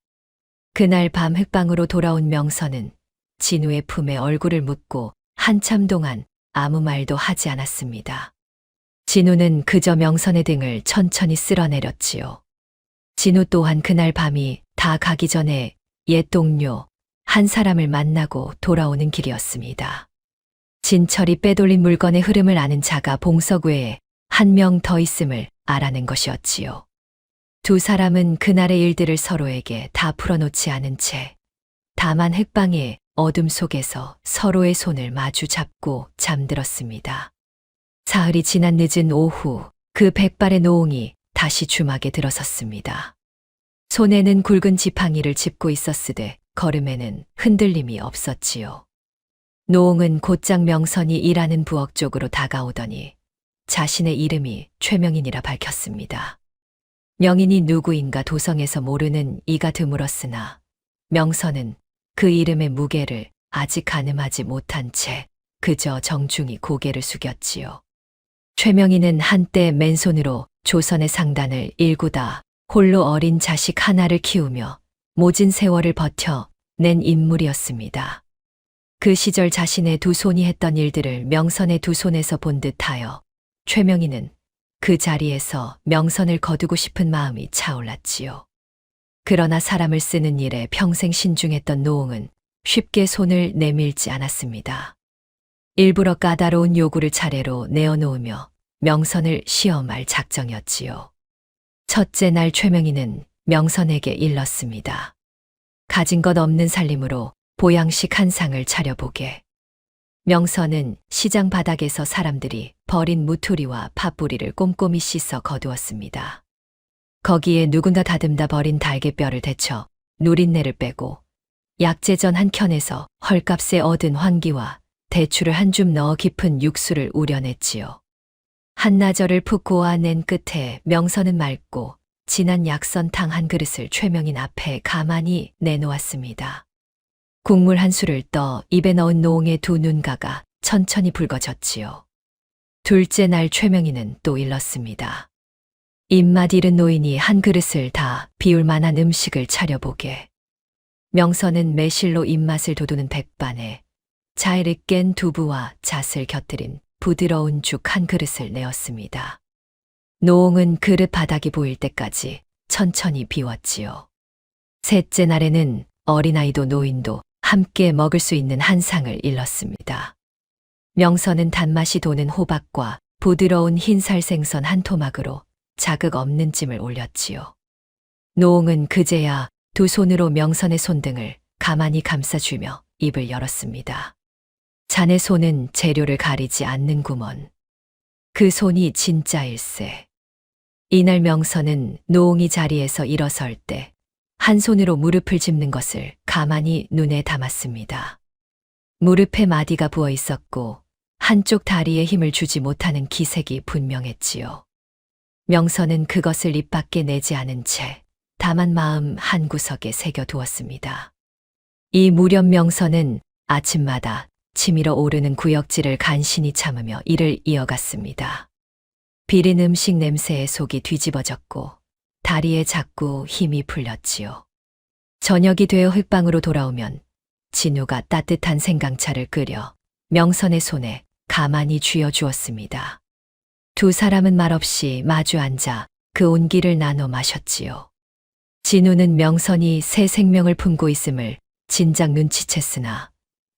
그날 밤 흑방으로 돌아온 명선은 진우의 품에 얼굴을 묻고 한참 동안 아무 말도 하지 않았습니다. 진우는 그저 명선의 등을 천천히 쓸어내렸지요. 진우 또한 그날 밤이 다 가기 전에 옛 동료 한 사람을 만나고 돌아오는 길이었습니다. 진철이 빼돌린 물건의 흐름을 아는 자가 봉석 외에 한 명 더 있음을 알아낸 것이었지요. 두 사람은 그날의 일들을 서로에게 다 풀어놓지 않은 채 다만 흑방의 어둠 속에서 서로의 손을 마주 잡고 잠들었습니다. 사흘이 지난 늦은 오후 그 백발의 노웅이 다시 주막에 들어섰습니다. 손에는 굵은 지팡이를 짚고 있었으되 걸음에는 흔들림이 없었지요. 노웅은 곧장 명선이 일하는 부엌 쪽으로 다가오더니 자신의 이름이 최명인이라 밝혔습니다. 명인이 누구인가 도성에서 모르는 이가 드물었으나 명선은 그 이름의 무게를 아직 가늠하지 못한 채 그저 정중히 고개를 숙였지요. 최명인은 한때 맨손으로 조선의 상단을 일구다 홀로 어린 자식 하나를 키우며 모진 세월을 버텨 낸 인물이었습니다. 그 시절 자신의 두 손이 했던 일들을 명선의 두 손에서 본 듯하여 최명인은 그 자리에서 명선을 거두고 싶은 마음이 차올랐지요. 그러나 사람을 쓰는 일에 평생 신중했던 노웅은 쉽게 손을 내밀지 않았습니다. 일부러 까다로운 요구를 차례로 내어놓으며 명선을 시험할 작정이었지요. 첫째 날 최명인은 명선에게 일렀습니다. 가진 것 없는 살림으로 보양식 한 상을 차려보게. 명선은 시장 바닥에서 사람들이 버린 무투리와 팥뿌리를 꼼꼼히 씻어 거두었습니다. 거기에 누군가 다듬다 버린 달걀뼈를 데쳐 누린내를 빼고 약재전 한 켠에서 헐값에 얻은 황기와 대추를 한 줌 넣어 깊은 육수를 우려냈지요. 한나절을 푹 고아낸 끝에 명선은 맑고 진한 약선탕 한 그릇을 최명인 앞에 가만히 내놓았습니다. 국물 한 술을 떠 입에 넣은 노웅의 두 눈가가 천천히 붉어졌지요. 둘째 날 최명인은 또 일렀습니다. 입맛 잃은 노인이 한 그릇을 다 비울 만한 음식을 차려보게. 명선은 매실로 입맛을 돋우는 백반에 잘 깬 두부와 잣을 곁들인 부드러운 죽 한 그릇을 내었습니다. 노웅은 그릇 바닥이 보일 때까지 천천히 비웠지요. 셋째 날에는 어린아이도 노인도 함께 먹을 수 있는 한 상을 일렀습니다. 명선은 단맛이 도는 호박과 부드러운 흰살 생선 한 토막으로 자극 없는 찜을 올렸지요. 노웅은 그제야 두 손으로 명선의 손등을 가만히 감싸주며 입을 열었습니다. 자네 손은 재료를 가리지 않는구먼. 그 손이 진짜일세. 이날 명선은 노웅이 자리에서 일어설 때 한 손으로 무릎을 짚는 것을 가만히 눈에 담았습니다. 무릎에 마디가 부어 있었고 한쪽 다리에 힘을 주지 못하는 기색이 분명했지요. 명선은 그것을 입 밖에 내지 않은 채 다만 마음 한구석에 새겨두었습니다. 이 무렵 명선은 아침마다 치밀어 오르는 구역질을 간신히 참으며 일을 이어갔습니다. 비린 음식 냄새에 속이 뒤집어졌고 다리에 자꾸 힘이 풀렸지요. 저녁이 되어 흙방으로 돌아오면 진우가 따뜻한 생강차를 끓여 명선의 손에 가만히 쥐어주었습니다. 두 사람은 말없이 마주 앉아 그 온기를 나눠 마셨지요. 진우는 명선이 새 생명을 품고 있음을 진작 눈치챘으나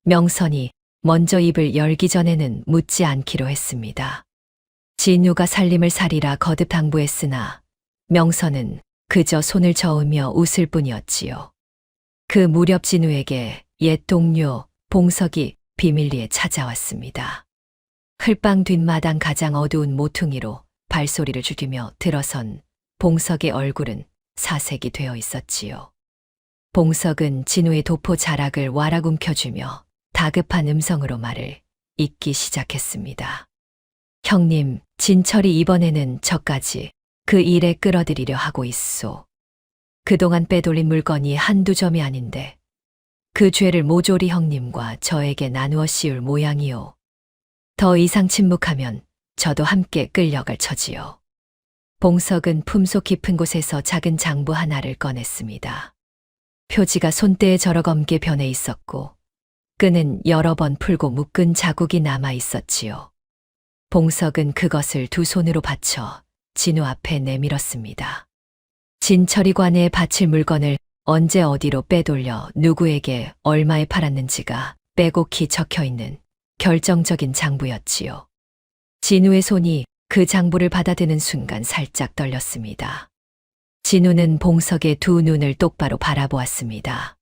명선이 먼저 입을 열기 전에는 묻지 않기로 했습니다. 진우가 살림을 살이라 거듭 당부했으나 명선은 그저 손을 저으며 웃을 뿐이었지요. 그 무렵 진우에게 옛 동료 봉석이 비밀리에 찾아왔습니다. 흘방 뒷마당 가장 어두운 모퉁이로 발소리를 죽이며 들어선 봉석의 얼굴은 사색이 되어 있었지요. 봉석은 진우의 도포 자락을 와락 움켜쥐며 다급한 음성으로 말을 잇기 시작했습니다. 형님, 진철이 이번에는 저까지 그 일에 끌어들이려 하고 있소. 그동안 빼돌린 물건이 한두 점이 아닌데 그 죄를 모조리 형님과 저에게 나누어 씌울 모양이요. 더 이상 침묵하면 저도 함께 끌려갈 처지요. 봉석은 품속 깊은 곳에서 작은 장부 하나를 꺼냈습니다. 표지가 손때에 절어검게 변해 있었고 끈은 여러 번 풀고 묶은 자국이 남아 있었지요. 봉석은 그것을 두 손으로 받쳐 진우 앞에 내밀었습니다. 진철이관에 바칠 물건을 언제 어디로 빼돌려 누구에게 얼마에 팔았는지가 빼곡히 적혀 있는 결정적인 장부였지요. 진우의 손이 그 장부를 받아드는 순간 살짝 떨렸습니다. 진우는 봉석의 두 눈을 똑바로 바라보았습니다.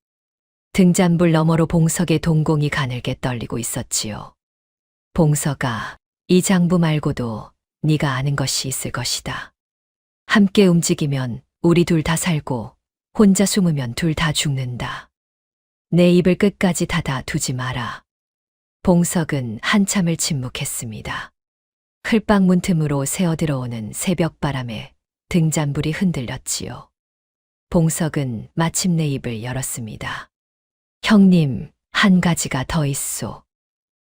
등잔불 너머로 봉석의 동공이 가늘게 떨리고 있었지요. 봉석아, 이 장부 말고도 네가 아는 것이 있을 것이다. 함께 움직이면 우리 둘 다 살고 혼자 숨으면 둘 다 죽는다. 내 입을 끝까지 닫아 두지 마라. 봉석은 한참을 침묵했습니다. 흘방 문틈으로 새어들어오는 새벽바람에 등잔불이 흔들렸지요. 봉석은 마침내 입을 열었습니다. 형님, 한 가지가 더 있소.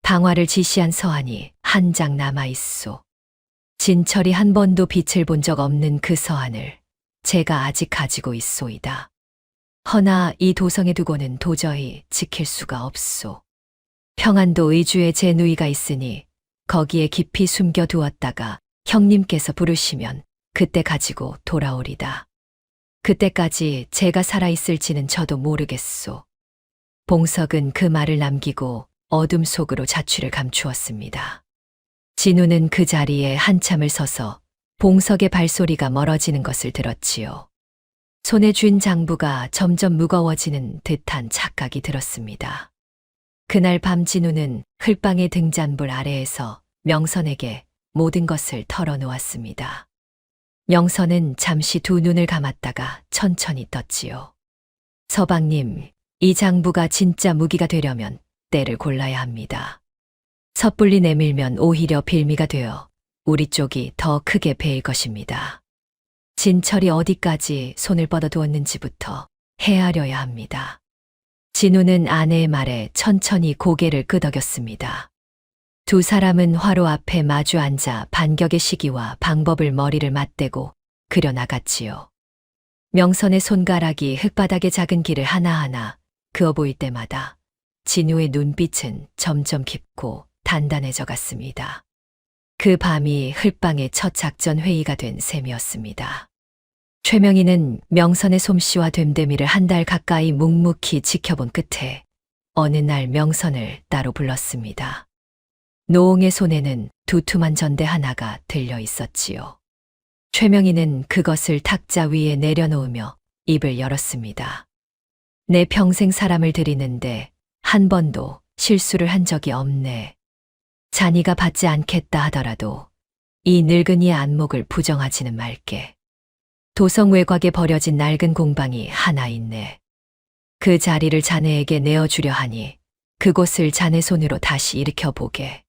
방화를 지시한 서한이 한 장 남아 있소. 진철이 한 번도 빛을 본 적 없는 그 서한을 제가 아직 가지고 있소이다. 허나 이 도성에 두고는 도저히 지킬 수가 없소. 평안도 의주에 제 누이가 있으니 거기에 깊이 숨겨 두었다가 형님께서 부르시면 그때 가지고 돌아오리다. 그때까지 제가 살아있을지는 저도 모르겠소. 봉석은 그 말을 남기고 어둠 속으로 자취를 감추었습니다. 진우는 그 자리에 한참을 서서 봉석의 발소리가 멀어지는 것을 들었지요. 손에 쥔 장부가 점점 무거워지는 듯한 착각이 들었습니다. 그날 밤 진우는 흘방의 등잔불 아래에서 명선에게 모든 것을 털어놓았습니다. 명선은 잠시 두 눈을 감았다가 천천히 떴지요. 서방님, 이 장부가 진짜 무기가 되려면 때를 골라야 합니다. 섣불리 내밀면 오히려 빌미가 되어 우리 쪽이 더 크게 베일 것입니다. 진철이 어디까지 손을 뻗어두었는지부터 헤아려야 합니다. 진우는 아내의 말에 천천히 고개를 끄덕였습니다. 두 사람은 화로 앞에 마주 앉아 반격의 시기와 방법을 머리를 맞대고 그려나갔지요. 명선의 손가락이 흙바닥의 작은 길을 하나하나 그어 보일 때마다 진우의 눈빛은 점점 깊고 단단해져 갔습니다. 그 밤이 흘방의 첫 작전 회의가 된 셈이었습니다. 최명희는 명선의 솜씨와 됨됨이를 한 달 가까이 묵묵히 지켜본 끝에 어느 날 명선을 따로 불렀습니다. 노홍의 손에는 두툼한 전대 하나가 들려 있었지요. 최명희는 그것을 탁자 위에 내려놓으며 입을 열었습니다. 내 평생 사람을 들이는데 한 번도 실수를 한 적이 없네. 자니가 받지 않겠다 하더라도 이 늙은이의 안목을 부정하지는 말게. 도성 외곽에 버려진 낡은 공방이 하나 있네. 그 자리를 자네에게 내어주려 하니 그곳을 자네 손으로 다시 일으켜보게.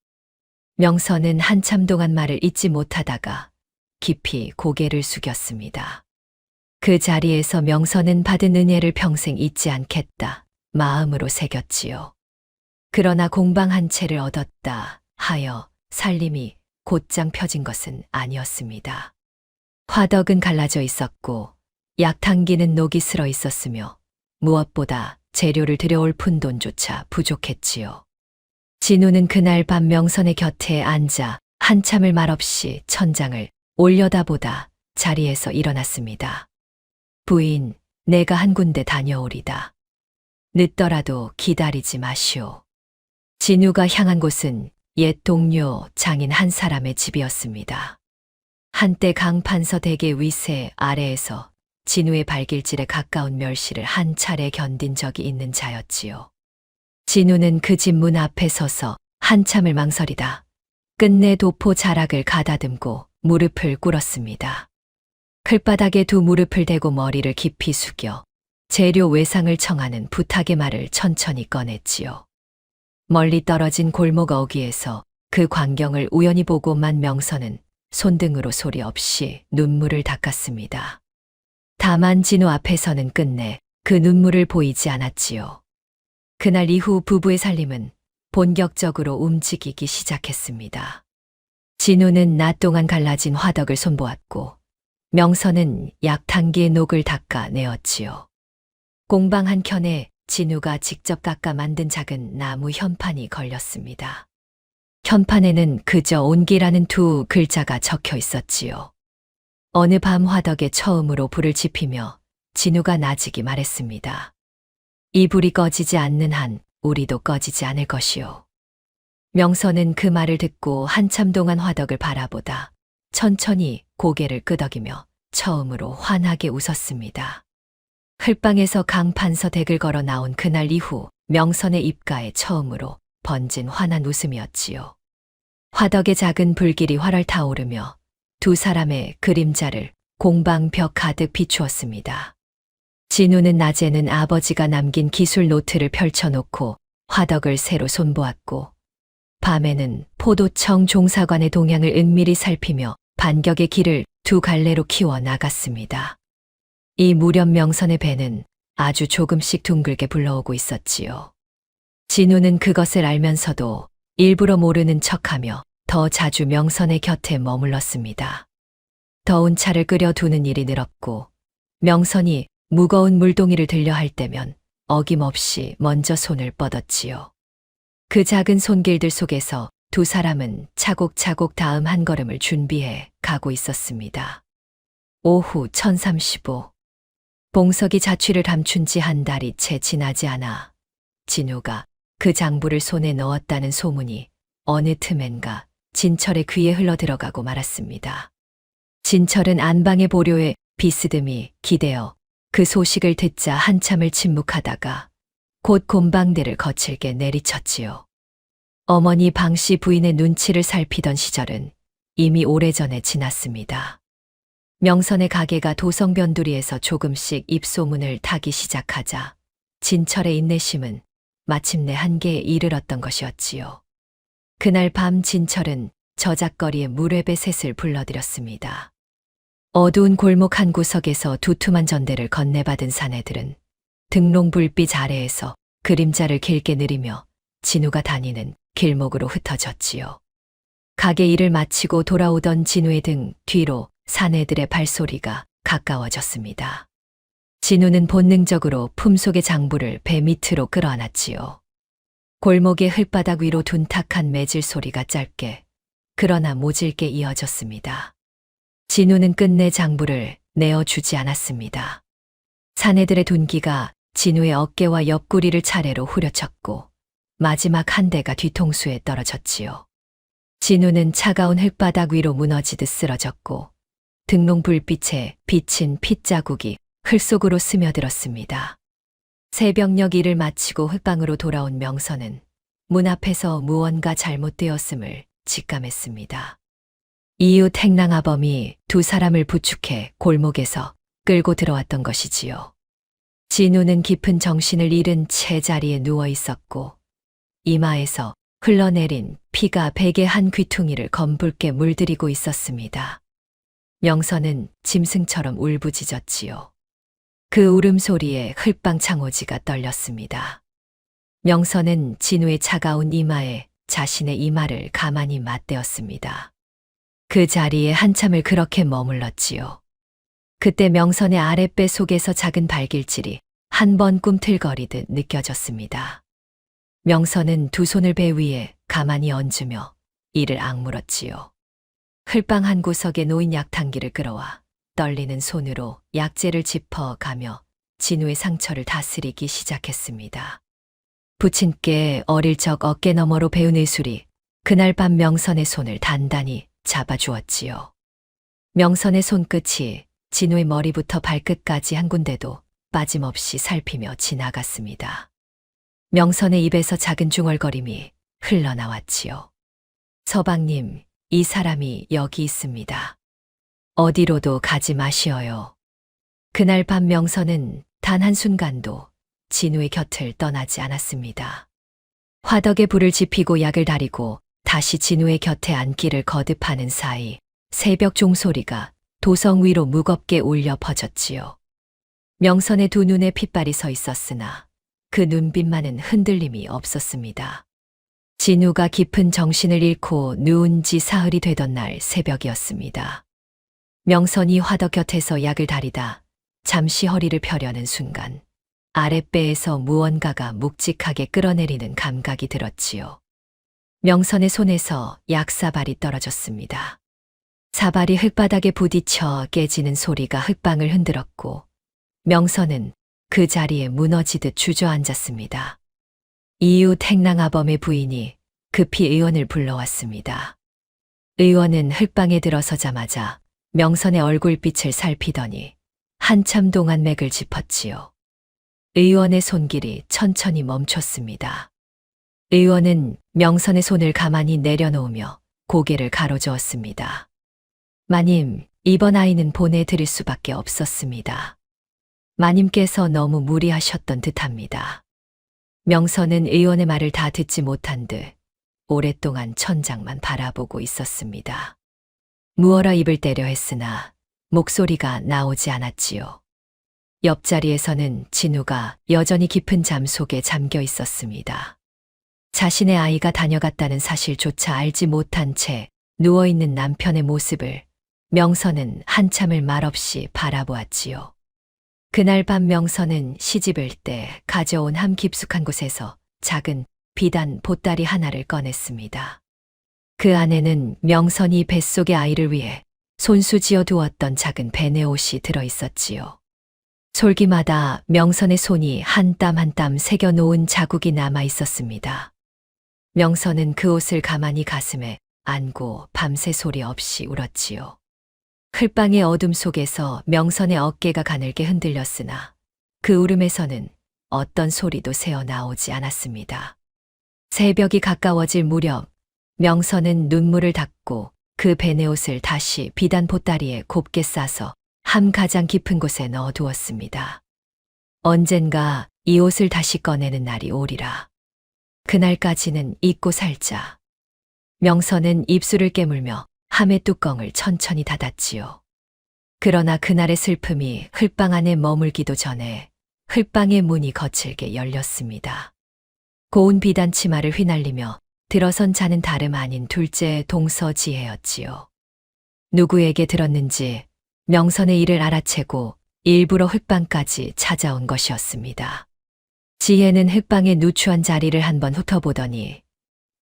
명선은 한참 동안 말을 잇지 못하다가 깊이 고개를 숙였습니다. 그 자리에서 명선은 받은 은혜를 평생 잊지 않겠다 마음으로 새겼지요. 그러나 공방 한 채를 얻었다 하여 살림이 곧장 펴진 것은 아니었습니다. 화덕은 갈라져 있었고 약탕기는 녹이 슬어 있었으며 무엇보다 재료를 들여올 푼돈조차 부족했지요. 진우는 그날 밤 명선의 곁에 앉아 한참을 말없이 천장을 올려다보다 자리에서 일어났습니다. 부인, 내가 한 군데 다녀오리다. 늦더라도 기다리지 마시오. 진우가 향한 곳은 옛 동료 장인 한 사람의 집이었습니다. 한때 강판서 댁의 위세 아래에서 진우의 발길질에 가까운 멸시를 한 차례 견딘 적이 있는 자였지요. 진우는 그 집 문 앞에 서서 한참을 망설이다 끝내 도포 자락을 가다듬고 무릎을 꿇었습니다. 클바닥에 두 무릎을 대고 머리를 깊이 숙여 재료 외상을 청하는 부탁의 말을 천천히 꺼냈지요. 멀리 떨어진 골목 어귀에서 그 광경을 우연히 보고만 명선은 손등으로 소리 없이 눈물을 닦았습니다. 다만 진우 앞에서는 끝내 그 눈물을 보이지 않았지요. 그날 이후 부부의 살림은 본격적으로 움직이기 시작했습니다. 진우는 낮 동안 갈라진 화덕을 손보았고 명선은 약탕기에 녹을 닦아 내었지요. 공방 한켠에 진우가 직접 깎아 만든 작은 나무 현판이 걸렸습니다. 현판에는 그저 온기라는 두 글자가 적혀 있었지요. 어느 밤 화덕에 처음으로 불을 지피며 진우가 나직이 말했습니다. 이 불이 꺼지지 않는 한 우리도 꺼지지 않을 것이요. 명선은 그 말을 듣고 한참 동안 화덕을 바라보다 천천히 고개를 끄덕이며 처음으로 환하게 웃었습니다. 흘방에서 강판서 댁을 걸어 나온 그날 이후 명선의 입가에 처음으로 번진 환한 웃음이었지요. 화덕의 작은 불길이 활활 타오르며 두 사람의 그림자를 공방 벽 가득 비추었습니다. 진우는 낮에는 아버지가 남긴 기술 노트를 펼쳐놓고 화덕을 새로 손보았고 밤에는 포도청 종사관의 동향을 은밀히 살피며 반격의 길을 두 갈래로 키워 나갔습니다. 이 무렵 명선의 배는 아주 조금씩 둥글게 불러오고 있었지요. 진우는 그것을 알면서도 일부러 모르는 척하며 더 자주 명선의 곁에 머물렀습니다. 더운 차를 끓여두는 일이 늘었고 명선이 무거운 물동이를 들려 할 때면 어김없이 먼저 손을 뻗었지요. 그 작은 손길들 속에서 두 사람은 차곡차곡 다음 한 걸음을 준비해 가고 있었습니다. 오후 1035. 봉석이 자취를 감춘 지 한 달이 채 지나지 않아 진우가 그 장부를 손에 넣었다는 소문이 어느 틈엔가 진철의 귀에 흘러들어가고 말았습니다. 진철은 안방의 보료에 비스듬히 기대어 그 소식을 듣자 한참을 침묵하다가 곧 곰방대를 거칠게 내리쳤지요. 어머니 방씨 부인의 눈치를 살피던 시절은 이미 오래전에 지났습니다. 명선의 가게가 도성변두리에서 조금씩 입소문을 타기 시작하자 진철의 인내심은 마침내 한계에 이르렀던 것이었지요. 그날 밤 진철은 저작거리에 무렵의 셋을 불러들였습니다. 어두운 골목 한 구석에서 두툼한 전대를 건네받은 사내들은 등롱 불빛 아래에서 그림자를 길게 느리며 진우가 다니는 길목으로 흩어졌지요. 가게 일을 마치고 돌아오던 진우의 등 뒤로 사내들의 발소리가 가까워졌습니다. 진우는 본능적으로 품속의 장부를 배 밑으로 끌어안았지요. 골목의 흙바닥 위로 둔탁한 매질 소리가 짧게 그러나 모질게 이어졌습니다. 진우는 끝내 장부를 내어주지 않았습니다. 사내들의 둔기가 진우의 어깨와 옆구리를 차례로 후려쳤고 마지막 한 대가 뒤통수에 떨어졌지요. 진우는 차가운 흙바닥 위로 무너지듯 쓰러졌고 등롱 불빛에 비친 핏자국이 흙 속으로 스며들었습니다. 새벽녘 일을 마치고 흙방으로 돌아온 명선은 문 앞에서 무언가 잘못되었음을 직감했습니다. 이웃 행랑아범이 두 사람을 부축해 골목에서 끌고 들어왔던 것이지요. 진우는 깊은 정신을 잃은 채 자리에 누워 있었고 이마에서 흘러내린 피가 베개 한 귀퉁이를 검붉게 물들이고 있었습니다. 명선은 짐승처럼 울부짖었지요. 그 울음소리에 흙방 창호지가 떨렸습니다. 명선은 진우의 차가운 이마에 자신의 이마를 가만히 맞대었습니다. 그 자리에 한참을 그렇게 머물렀지요. 그때 명선의 아랫배 속에서 작은 발길질이 한 번 꿈틀거리듯 느껴졌습니다. 명선은 두 손을 배 위에 가만히 얹으며 이를 악물었지요. 흘방 한 구석에 놓인 약탕기를 끌어와 떨리는 손으로 약재를 짚어가며 진우의 상처를 다스리기 시작했습니다. 부친께 어릴 적 어깨 너머로 배운 의술이 그날 밤 명선의 손을 단단히 잡아주었지요. 명선의 손끝이 진우의 머리부터 발끝까지 한 군데도 빠짐없이 살피며 지나갔습니다. 명선의 입에서 작은 중얼거림이 흘러나왔지요. 서방님, 이 사람이 여기 있습니다. 어디로도 가지 마시어요. 그날 밤 명선은 단 한순간도 진우의 곁을 떠나지 않았습니다. 화덕에 불을 지피고 약을 다리고 다시 진우의 곁에 앉기를 거듭하는 사이 새벽 종소리가 도성 위로 무겁게 울려 퍼졌지요. 명선의 두 눈에 핏발이 서 있었으나 그 눈빛만은 흔들림이 없었습니다. 진우가 깊은 정신을 잃고 누운 지 사흘이 되던 날 새벽이었습니다. 명선이 화덕 곁에서 약을 다리다 잠시 허리를 펴려는 순간 아랫배에서 무언가가 묵직하게 끌어내리는 감각이 들었지요. 명선의 손에서 약사발이 떨어졌습니다. 사발이 흙바닥에 부딪혀 깨지는 소리가 흙방을 흔들었고 명선은 그 자리에 무너지듯 주저앉았습니다. 이웃 행랑아범의 부인이 급히 의원을 불러왔습니다. 의원은 흙방에 들어서자마자 명선의 얼굴빛을 살피더니 한참 동안 맥을 짚었지요. 의원의 손길이 천천히 멈췄습니다. 의원은 명선의 손을 가만히 내려놓으며 고개를 가로저었습니다. 마님, 이번 아이는 보내드릴 수밖에 없었습니다. 마님께서 너무 무리하셨던 듯합니다. 명선은 의원의 말을 다 듣지 못한 듯 오랫동안 천장만 바라보고 있었습니다. 무어라 입을 때려 했으나 목소리가 나오지 않았지요. 옆자리에서는 진우가 여전히 깊은 잠 속에 잠겨 있었습니다. 자신의 아이가 다녀갔다는 사실조차 알지 못한 채 누워있는 남편의 모습을 명선은 한참을 말없이 바라보았지요. 그날 밤 명선은 시집을 때 가져온 함 깊숙한 곳에서 작은 비단 보따리 하나를 꺼냈습니다. 그 안에는 명선이 뱃속의 아이를 위해 손수지어 두었던 작은 베네옷이 들어있었지요. 솔기마다 명선의 손이 한 땀 한 땀 새겨 놓은 자국이 남아 있었습니다. 명선은 그 옷을 가만히 가슴에 안고 밤새 소리 없이 울었지요. 흘방의 어둠 속에서 명선의 어깨가 가늘게 흔들렸으나 그 울음에서는 어떤 소리도 새어 나오지 않았습니다. 새벽이 가까워질 무렵 명선은 눈물을 닦고 그 베네옷을 다시 비단 보따리에 곱게 싸서 함 가장 깊은 곳에 넣어두었습니다. 언젠가 이 옷을 다시 꺼내는 날이 오리라. 그날까지는 잊고 살자. 명선은 입술을 깨물며 함의 뚜껑을 천천히 닫았지요. 그러나 그날의 슬픔이 흘방 안에 머물기도 전에 흘방의 문이 거칠게 열렸습니다. 고운 비단 치마를 휘날리며 들어선 자는 다름 아닌 둘째 동서지혜였지요. 누구에게 들었는지 명선의 일을 알아채고 일부러 흙방까지 찾아온 것이었습니다. 지혜는 흙방의 누추한 자리를 한번 훑어보더니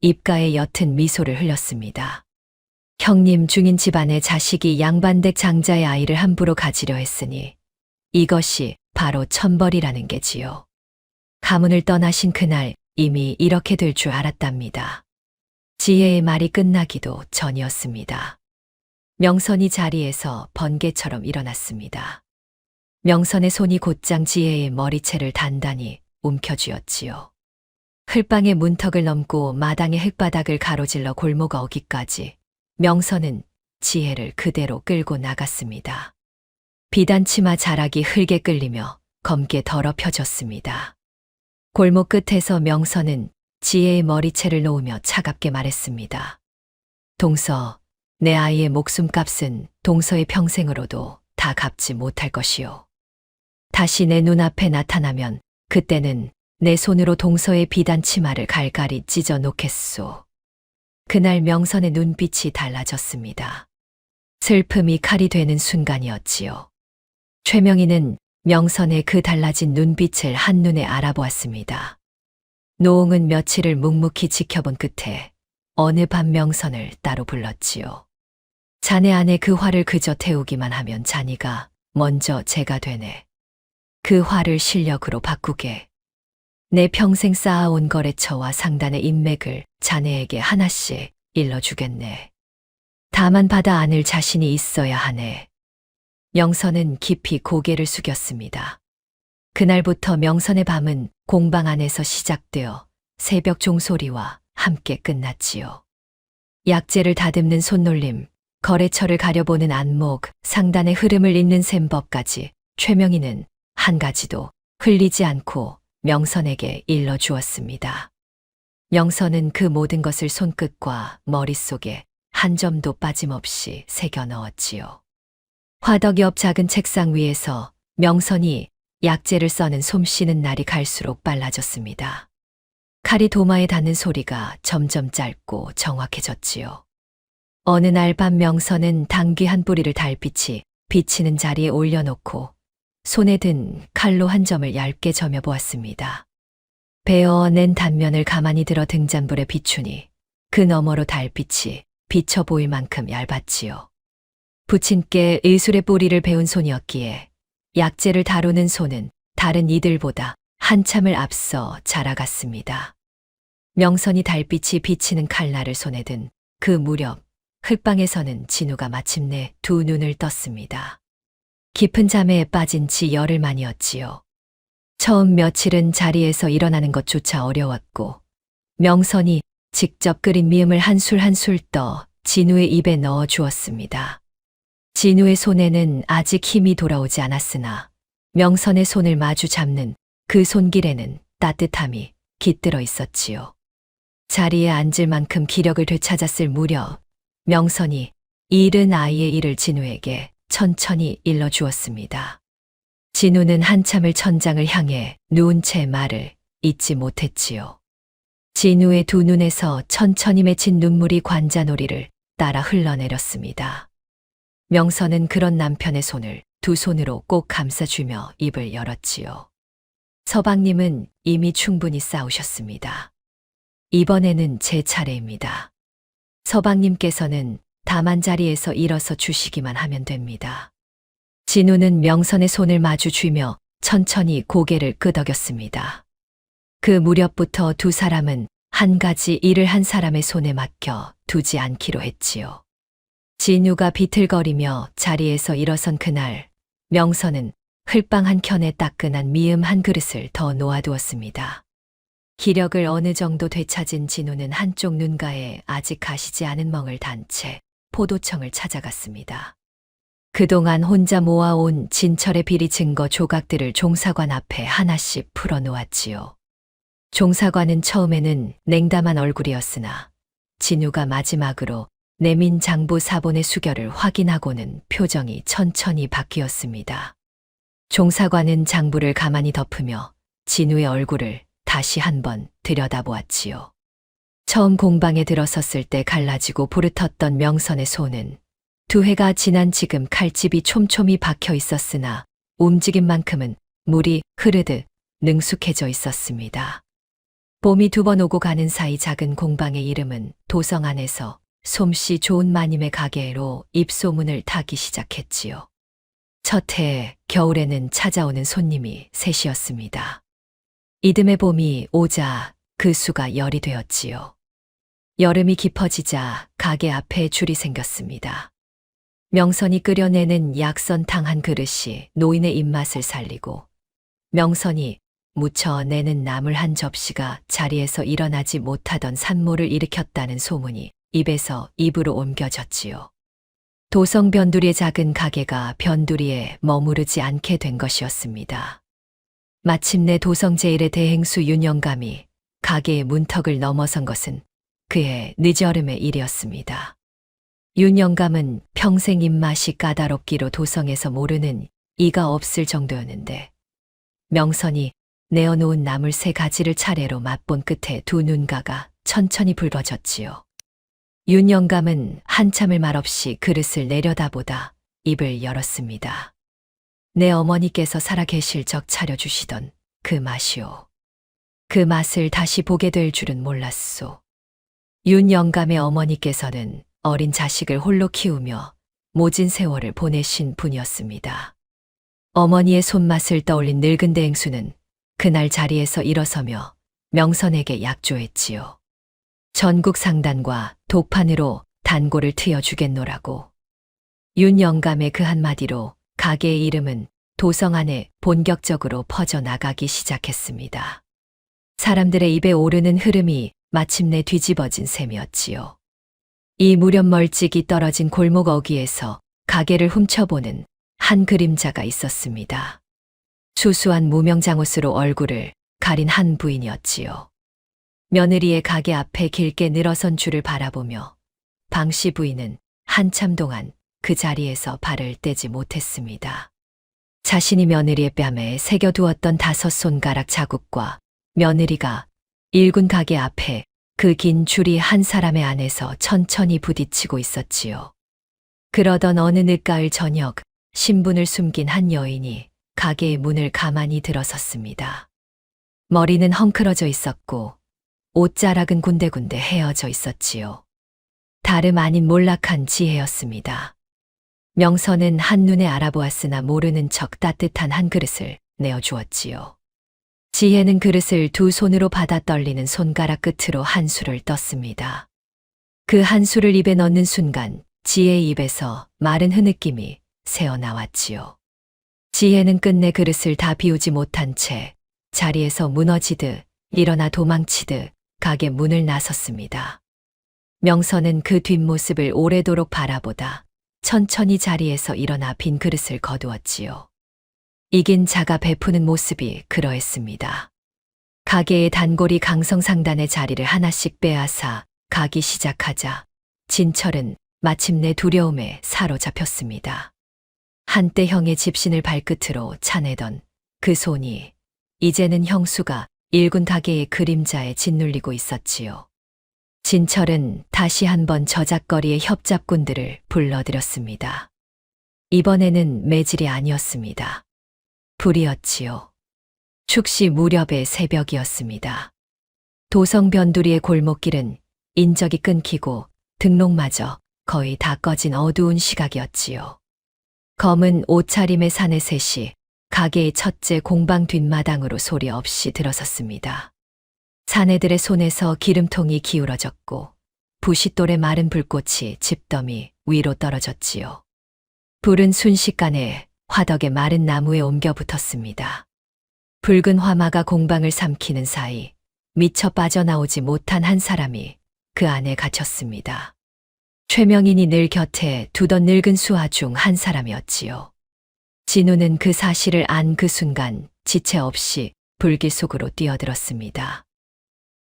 입가에 옅은 미소를 흘렸습니다. 형님 중인 집안의 자식이 양반댁 장자의 아이를 함부로 가지려 했으니 이것이 바로 천벌이라는 게지요. 가문을 떠나신 그날 이미 이렇게 될 줄 알았답니다. 지혜의 말이 끝나기도 전이었습니다. 명선이 자리에서 번개처럼 일어났습니다. 명선의 손이 곧장 지혜의 머리채를 단단히 움켜쥐었지요. 흘방의 문턱을 넘고 마당의 흙바닥을 가로질러 골목 어귀까지 명선은 지혜를 그대로 끌고 나갔습니다. 비단치마 자락이 흙에 끌리며 검게 더럽혀졌습니다. 골목 끝에서 명선은 지혜의 머리채를 놓으며 차갑게 말했습니다. 동서, 내 아이의 목숨값은 동서의 평생으로도 다 갚지 못할 것이오. 다시 내 눈앞에 나타나면 그때는 내 손으로 동서의 비단 치마를 갈갈이 찢어 놓겠소. 그날 명선의 눈빛이 달라졌습니다. 슬픔이 칼이 되는 순간이었지요. 최명희는 명선의 그 달라진 눈빛을 한눈에 알아보았습니다. 노홍은 며칠을 묵묵히 지켜본 끝에 어느 밤 명선을 따로 불렀지요. 자네 안에 그 화를 그저 태우기만 하면 자니가 먼저 제가 되네. 그 화를 실력으로 바꾸게. 내 평생 쌓아온 거래처와 상단의 인맥을 자네에게 하나씩 일러주겠네. 다만 받아 안을 자신이 있어야 하네. 명선은 깊이 고개를 숙였습니다. 그날부터 명선의 밤은 공방 안에서 시작되어 새벽 종소리와 함께 끝났지요. 약재를 다듬는 손놀림, 거래처를 가려보는 안목, 상단의 흐름을 잇는 셈법까지 최명희는 한 가지도 흘리지 않고 명선에게 일러주었습니다. 명선은 그 모든 것을 손끝과 머릿속에 한 점도 빠짐없이 새겨 넣었지요. 화덕 옆 작은 책상 위에서 명선이 약재를 써는 솜씨는 날이 갈수록 빨라졌습니다. 칼이 도마에 닿는 소리가 점점 짧고 정확해졌지요. 어느 날 밤 명선은 당귀 한 뿌리를 달빛이 비치는 자리에 올려놓고 손에 든 칼로 한 점을 얇게 저며 보았습니다. 베어낸 단면을 가만히 들어 등잔불에 비추니 그 너머로 달빛이 비쳐 보일 만큼 얇았지요. 부친께 의술의 뿌리를 배운 손이었기에 약재를 다루는 손은 다른 이들보다 한참을 앞서 자라갔습니다. 명선이 달빛이 비치는 칼날을 손에 든 그 무렵 흙방에서는 진우가 마침내 두 눈을 떴습니다. 깊은 잠에 빠진 지 열흘 만이었지요. 처음 며칠은 자리에서 일어나는 것조차 어려웠고 명선이 직접 끓인 미음을 한술 한술 떠 진우의 입에 넣어 주었습니다. 진우의 손에는 아직 힘이 돌아오지 않았으나 명선의 손을 마주 잡는 그 손길에는 따뜻함이 깃들어 있었지요. 자리에 앉을 만큼 기력을 되찾았을 무렵 명선이 잃은 아이의 일을 진우에게 천천히 일러주었습니다. 진우는 한참을 천장을 향해 누운 채 말을 잇지 못했지요. 진우의 두 눈에서 천천히 맺힌 눈물이 관자놀이를 따라 흘러내렸습니다. 명선은 그런 남편의 손을 두 손으로 꼭 감싸주며 입을 열었지요. 서방님은 이미 충분히 싸우셨습니다. 이번에는 제 차례입니다. 서방님께서는 다만 자리에서 일어서 주시기만 하면 됩니다. 진우는 명선의 손을 마주 쥐며 천천히 고개를 끄덕였습니다. 그 무렵부터 두 사람은 한 가지 일을 한 사람의 손에 맡겨 두지 않기로 했지요. 진우가 비틀거리며 자리에서 일어선 그날, 명선은 흘방 한 켠에 따끈한 미음 한 그릇을 더 놓아두었습니다. 기력을 어느 정도 되찾은 진우는 한쪽 눈가에 아직 가시지 않은 멍을 단 채 포도청을 찾아갔습니다. 그동안 혼자 모아온 진철의 비리 증거 조각들을 종사관 앞에 하나씩 풀어놓았지요. 종사관은 처음에는 냉담한 얼굴이었으나 진우가 마지막으로 내민 장부 사본의 수결을 확인하고는 표정이 천천히 바뀌었습니다. 종사관은 장부를 가만히 덮으며 진우의 얼굴을 다시 한번 들여다보았지요. 처음 공방에 들어섰을 때 갈라지고 부르텄던 명선의 손은 두 해가 지난 지금 칼집이 촘촘히 박혀 있었으나 움직임만큼은 물이 흐르듯 능숙해져 있었습니다. 봄이 두 번 오고 가는 사이 작은 공방의 이름은 도성 안에서 솜씨 좋은 마님의 가게로 입소문을 타기 시작했지요. 첫 해 겨울에는 찾아오는 손님이 셋이었습니다. 이듬해 봄이 오자 그 수가 열이 되었지요. 여름이 깊어지자 가게 앞에 줄이 생겼습니다. 명선이 끓여내는 약선탕 한 그릇이 노인의 입맛을 살리고 명선이 무쳐내는 나물 한 접시가 자리에서 일어나지 못하던 산모를 일으켰다는 소문이 입에서 입으로 옮겨졌지요. 도성 변두리의 작은 가게가 변두리에 머무르지 않게 된 것이었습니다. 마침내 도성 제1의 대행수 윤영감이 가게의 문턱을 넘어선 것은 그의 늦여름의 일이었습니다. 윤영감은 평생 입맛이 까다롭기로 도성에서 모르는 이가 없을 정도였는데 명선이 내어놓은 나물 3가지를 차례로 맛본 끝에 두 눈가가 천천히 붉어졌지요. 윤영감은 한참을 말없이 그릇을 내려다보다 입을 열었습니다. 내 어머니께서 살아계실 적 차려주시던 그 맛이오. 그 맛을 다시 보게 될 줄은 몰랐소. 윤영감의 어머니께서는 어린 자식을 홀로 키우며 모진 세월을 보내신 분이었습니다. 어머니의 손맛을 떠올린 늙은 대행수는 그날 자리에서 일어서며 명선에게 약조했지요. 전국 상단과 독판으로 단골을 트여 주겠노라고. 윤 영감의 그 한마디로 가게의 이름은 도성 안에 본격적으로 퍼져나가기 시작했습니다. 사람들의 입에 오르는 흐름이 마침내 뒤집어진 셈이었지요. 이 무렵 멀찍이 떨어진 골목 어귀에서 가게를 훔쳐보는 한 그림자가 있었습니다. 수수한 무명 잠옷으로 얼굴을 가린 한 부인이었지요. 며느리의 가게 앞에 길게 늘어선 줄을 바라보며 방씨 부인은 한참 동안 그 자리에서 발을 떼지 못했습니다. 자신이 며느리의 뺨에 새겨두었던 5 손가락 자국과 며느리가 일군 가게 앞에 그 긴 줄이 한 사람의 안에서 천천히 부딪히고 있었지요. 그러던 어느 늦가을 저녁, 신분을 숨긴 한 여인이 가게의 문을 가만히 들어섰습니다. 머리는 헝클어져 있었고 옷자락은 군데군데 헤어져 있었지요. 다름 아닌 몰락한 지혜였습니다. 명선은 한눈에 알아보았으나 모르는 척 따뜻한 한 그릇을 내어주었지요. 지혜는 그릇을 2 손으로 받아 떨리는 손가락 끝으로 한 수를 떴습니다. 그 한 수를 입에 넣는 순간 지혜의 입에서 마른 흐느낌이 새어나왔지요. 지혜는 끝내 그릇을 다 비우지 못한 채 자리에서 무너지듯 일어나 도망치듯 가게 문을 나섰습니다. 명선은 그 뒷모습을 오래도록 바라보다 천천히 자리에서 일어나 빈 그릇을 거두었지요. 이긴 자가 베푸는 모습이 그러했습니다. 가게의 단골이 강성상단의 자리를 하나씩 빼앗아 가기 시작하자 진철은 마침내 두려움에 사로잡혔습니다. 한때 형의 집신을 발끝으로 차내던 그 손이 이제는 형수가 일군 가게의 그림자에 짓눌리고 있었지요. 진철은 다시 한번 저작거리의 협잡꾼들을 불러들였습니다. 이번에는 매질이 아니었습니다. 불이었지요. 축시 무렵의 새벽이었습니다. 도성 변두리의 골목길은 인적이 끊기고 등록마저 거의 다 꺼진 어두운 시각이었지요. 검은 옷차림의 사내 셋이 가게의 첫째 공방 뒷마당으로 소리 없이 들어섰습니다. 사내들의 손에서 기름통이 기울어졌고 부싯돌의 마른 불꽃이 집더미 위로 떨어졌지요. 불은 순식간에 화덕의 마른 나무에 옮겨 붙었습니다. 붉은 화마가 공방을 삼키는 사이 미처 빠져나오지 못한 한 사람이 그 안에 갇혔습니다. 최명인이 늘 곁에 두던 늙은 수하 중 한 사람이었지요. 진우는 그 사실을 안 그 순간 지체 없이 불길 속으로 뛰어들었습니다.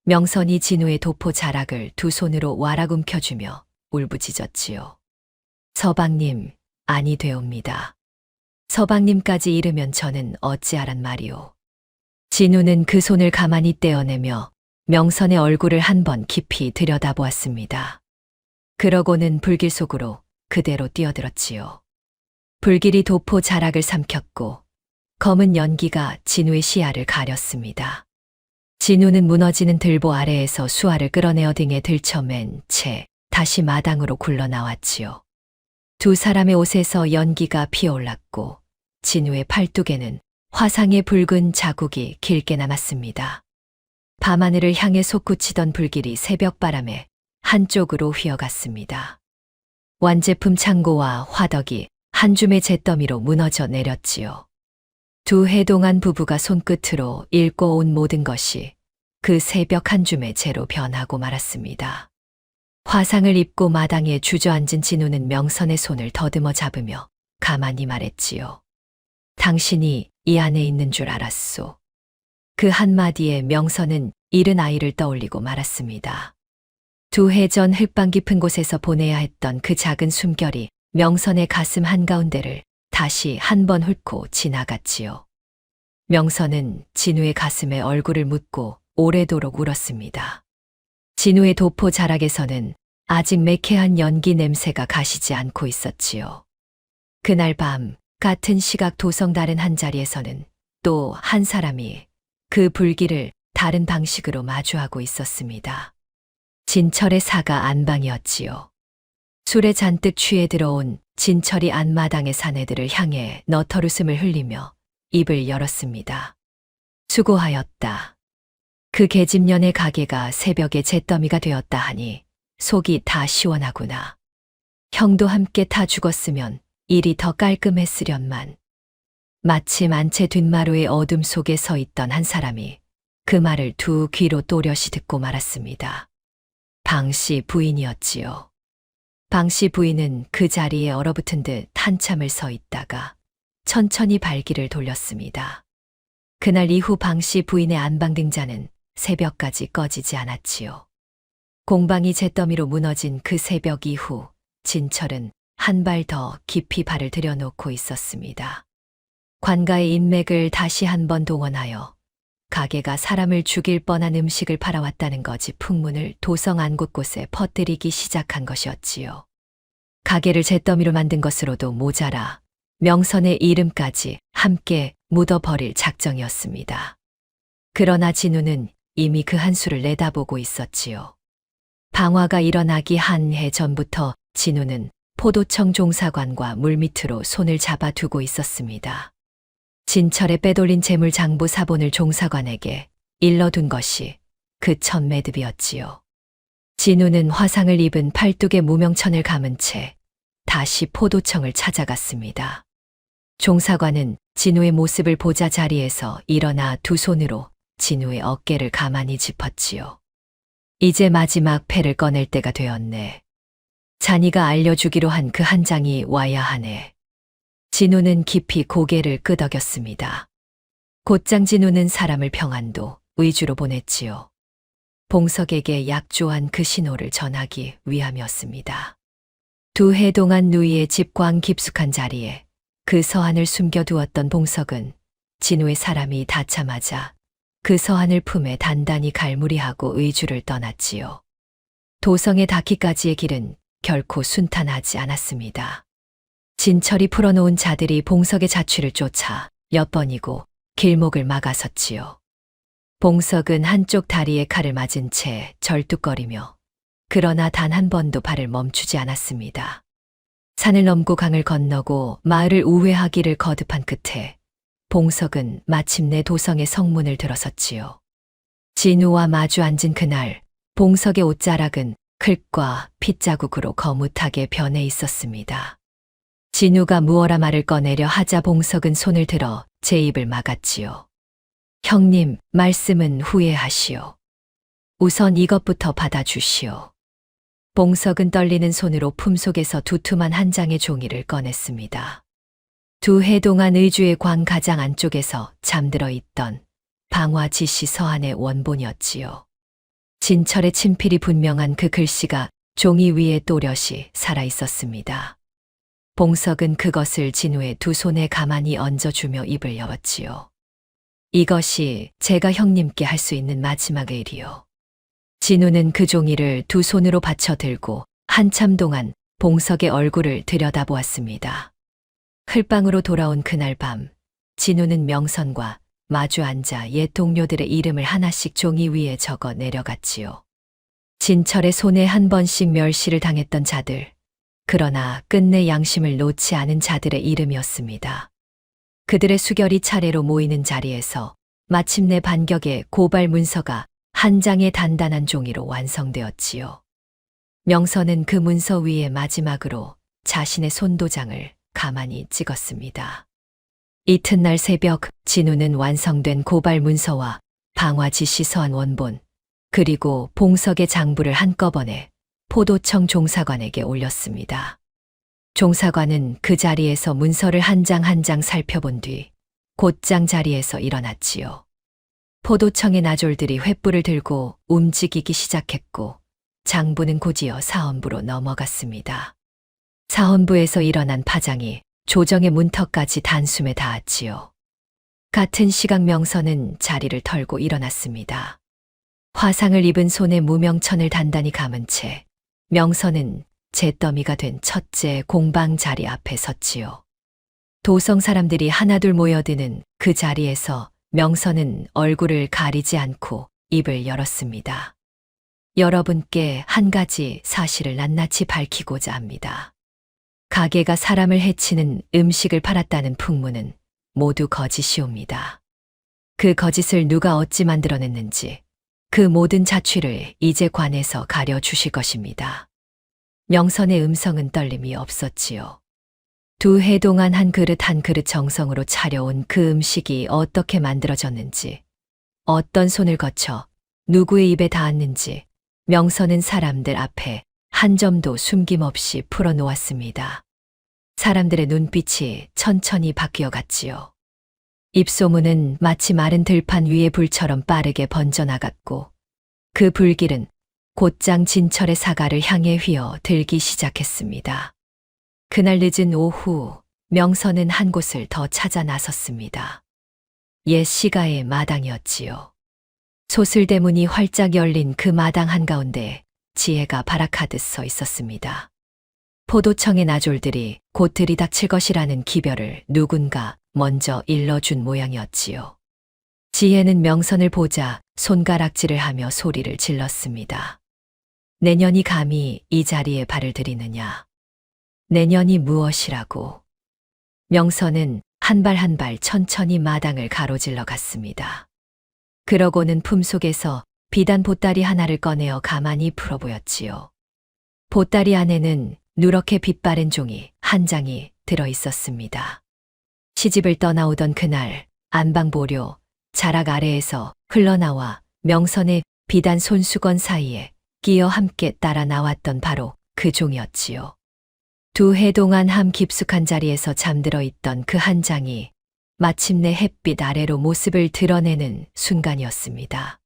명선이 진우의 도포 자락을 2 손으로 와락 움켜주며 울부짖었지요. 서방님, 아니 되옵니다. 서방님까지 이르면 저는 어찌하란 말이오. 진우는 그 손을 가만히 떼어내며 명선의 얼굴을 한번 깊이 들여다보았습니다. 그러고는 불길 속으로 그대로 뛰어들었지요. 불길이 도포 자락을 삼켰고 검은 연기가 진우의 시야를 가렸습니다. 진우는 무너지는 들보 아래에서 수화를 끌어내어 등에 들쳐맨 채 다시 마당으로 굴러나왔지요. 2 사람의 옷에서 연기가 피어올랐고 진우의 팔뚝에는 화상의 붉은 자국이 길게 남았습니다. 밤하늘을 향해 솟구치던 불길이 새벽바람에 한쪽으로 휘어갔습니다. 완제품 창고와 화덕이 한 줌의 잿더미로 무너져 내렸지요. 2 해 동안 부부가 손끝으로 읽고 온 모든 것이 그 새벽 한 줌의 재로 변하고 말았습니다. 화상을 입고 마당에 주저앉은 진우는 명선의 손을 더듬어 잡으며 가만히 말했지요. 당신이 이 안에 있는 줄 알았소. 그 한마디에 명선은 잃은 아이를 떠올리고 말았습니다. 2 해 전 흙방 깊은 곳에서 보내야 했던 그 작은 숨결이 명선의 가슴 한가운데를 다시 한 번 훑고 지나갔지요. 명선은 진우의 가슴에 얼굴을 묻고 오래도록 울었습니다. 진우의 도포 자락에서는 아직 매캐한 연기 냄새가 가시지 않고 있었지요. 그날 밤 같은 시각 도성 다른 한 자리에서는 또 한 사람이 그 불길을 다른 방식으로 마주하고 있었습니다. 진철의 사가 안방이었지요. 술에 잔뜩 취해 들어온 진철이 안마당의 사내들을 향해 너털웃음을 흘리며 입을 열었습니다. 수고하였다. 그 계집년의 가게가 새벽에 잿더미가 되었다 하니 속이 다 시원하구나. 형도 함께 타 죽었으면 일이 더 깔끔했으련만. 마침 안채 뒷마루의 어둠 속에 서 있던 한 사람이 그 말을 두 귀로 또렷이 듣고 말았습니다. 방씨 부인이었지요. 방씨 부인은 그 자리에 얼어붙은 듯 한참을 서 있다가 천천히 발길을 돌렸습니다. 그날 이후 방씨 부인의 안방 등잔은 새벽까지 꺼지지 않았지요. 공방이 잿더미로 무너진 그 새벽 이후 진철은 한 발 더 깊이 발을 들여놓고 있었습니다. 관가의 인맥을 다시 한번 동원하여 가게가 사람을 죽일 뻔한 음식을 팔아왔다는 거지 풍문을 도성 안 곳곳에 퍼뜨리기 시작한 것이었지요. 가게를 잿더미로 만든 것으로도 모자라 명선의 이름까지 함께 묻어버릴 작정이었습니다. 그러나 진우는 이미 그 한수를 내다보고 있었지요. 방화가 일어나기 한 해 전부터 진우는 포도청 종사관과 물밑으로 손을 잡아두고 있었습니다. 진철의 빼돌린 재물 장부 사본을 종사관에게 일러둔 것이 그 첫 매듭이었지요. 진우는 화상을 입은 팔뚝에 무명천을 감은 채 다시 포도청을 찾아갔습니다. 종사관은 진우의 모습을 보자 자리에서 일어나 두 손으로 진우의 어깨를 가만히 짚었지요. 이제 마지막 패를 꺼낼 때가 되었네. 자니가 알려주기로 한 그 한 장이 와야 하네. 진우는 깊이 고개를 끄덕였습니다. 곧장 진우는 사람을 평안도 의주로 보냈지요. 봉석에게 약조한 그 신호를 전하기 위함이었습니다. 두 해 동안 누이의 집 광 깊숙한 자리에 그 서한을 숨겨두었던 봉석은 진우의 사람이 닿자마자 그 서한을 품에 단단히 갈무리하고 의주를 떠났지요. 도성에 닿기까지의 길은 결코 순탄하지 않았습니다. 진철이 풀어놓은 자들이 봉석의 자취를 쫓아 몇 번이고 길목을 막아섰지요. 봉석은 한쪽 다리에 칼을 맞은 채 절뚝거리며 그러나 단 한 번도 발을 멈추지 않았습니다. 산을 넘고 강을 건너고 마을을 우회하기를 거듭한 끝에 봉석은 마침내 도성의 성문을 들어섰지요. 진우와 마주 앉은 그날 봉석의 옷자락은 클과 핏자국으로 거뭇하게 변해 있었습니다. 진우가 무어라 말을 꺼내려 하자 봉석은 손을 들어 제 입을 막았지요. 형님, 말씀은 후회하시오. 우선 이것부터 받아주시오. 봉석은 떨리는 손으로 품속에서 두툼한 한 장의 종이를 꺼냈습니다. 두 해 동안 의주의 광 가장 안쪽에서 잠들어 있던 방화 지시 서한의 원본이었지요. 진철의 친필이 분명한 그 글씨가 종이 위에 또렷이 살아 있었습니다. 봉석은 그것을 진우의 두 손에 가만히 얹어주며 입을 열었지요. 이것이 제가 형님께 할 수 있는 마지막의 일이요. 진우는 그 종이를 두 손으로 받쳐 들고 한참 동안 봉석의 얼굴을 들여다보았습니다. 흘방으로 돌아온 그날 밤, 진우는 명선과 마주 앉아 옛 동료들의 이름을 하나씩 종이 위에 적어 내려갔지요. 진철의 손에 한 번씩 멸시를 당했던 자들, 그러나 끝내 양심을 놓지 않은 자들의 이름이었습니다. 그들의 수결이 차례로 모이는 자리에서 마침내 반격의 고발 문서가 한 장의 단단한 종이로 완성되었지요. 명선은 그 문서 위에 마지막으로 자신의 손도장을 가만히 찍었습니다. 이튿날 새벽 진우는 완성된 고발 문서와 방화 지시 서한 원본, 그리고 봉석의 장부를 한꺼번에 포도청 종사관에게 올렸습니다. 종사관은 그 자리에서 문서를 한 장 한 장 살펴본 뒤 곧장 자리에서 일어났지요. 포도청의 나졸들이 횃불을 들고 움직이기 시작했고 장부는 곧이어 사헌부로 넘어갔습니다. 사헌부에서 일어난 파장이 조정의 문턱까지 단숨에 닿았지요. 같은 시각 명선은 자리를 털고 일어났습니다. 화상을 입은 손에 무명천을 단단히 감은 채 명선은 잿더미가 된 첫째 공방 자리 앞에 섰지요. 도성 사람들이 하나둘 모여드는 그 자리에서 명선은 얼굴을 가리지 않고 입을 열었습니다. 여러분께 한 가지 사실을 낱낱이 밝히고자 합니다. 가게가 사람을 해치는 음식을 팔았다는 풍문은 모두 거짓이옵니다. 그 거짓을 누가 어찌 만들어냈는지, 그 모든 자취를 이제 관에서 가려 주실 것입니다. 명선의 음성은 떨림이 없었지요. 2해 동안 한 그릇 한 그릇 정성으로 차려온 그 음식이 어떻게 만들어졌는지, 어떤 손을 거쳐 누구의 입에 닿았는지 명선은 사람들 앞에 한 점도 숨김없이 풀어놓았습니다. 사람들의 눈빛이 천천히 바뀌어 갔지요. 입소문은 마치 마른 들판 위의 불처럼 빠르게 번져나갔고 그 불길은 곧장 진철의 사가를 향해 휘어 들기 시작했습니다. 그날 늦은 오후 명선은 한 곳을 더 찾아 나섰습니다. 옛 시가의 마당이었지요. 소슬대문이 활짝 열린 그 마당 한가운데 지혜가 발악하듯 서 있었습니다. 포도청의 나졸들이 곧 들이닥칠 것이라는 기별을 누군가 먼저 일러준 모양이었지요. 지혜는 명선을 보자 손가락질을 하며 소리를 질렀습니다. 내년이 감히 이 자리에 발을 들이느냐. 내년이 무엇이라고. 명선은 한 발 한 발 천천히 마당을 가로질러 갔습니다. 그러고는 품속에서 비단 보따리 하나를 꺼내어 가만히 풀어보였지요. 보따리 안에는 누렇게 빛바랜 종이 한 장이 들어 있었습니다. 시집을 떠나오던 그날 안방보료 자락 아래에서 흘러나와 명선의 비단 손수건 사이에 끼어 함께 따라 나왔던 바로 그 종이었지요. 2해 동안 함 깊숙한 자리에서 잠들어 있던 그 한 장이 마침내 햇빛 아래로 모습을 드러내는 순간이었습니다.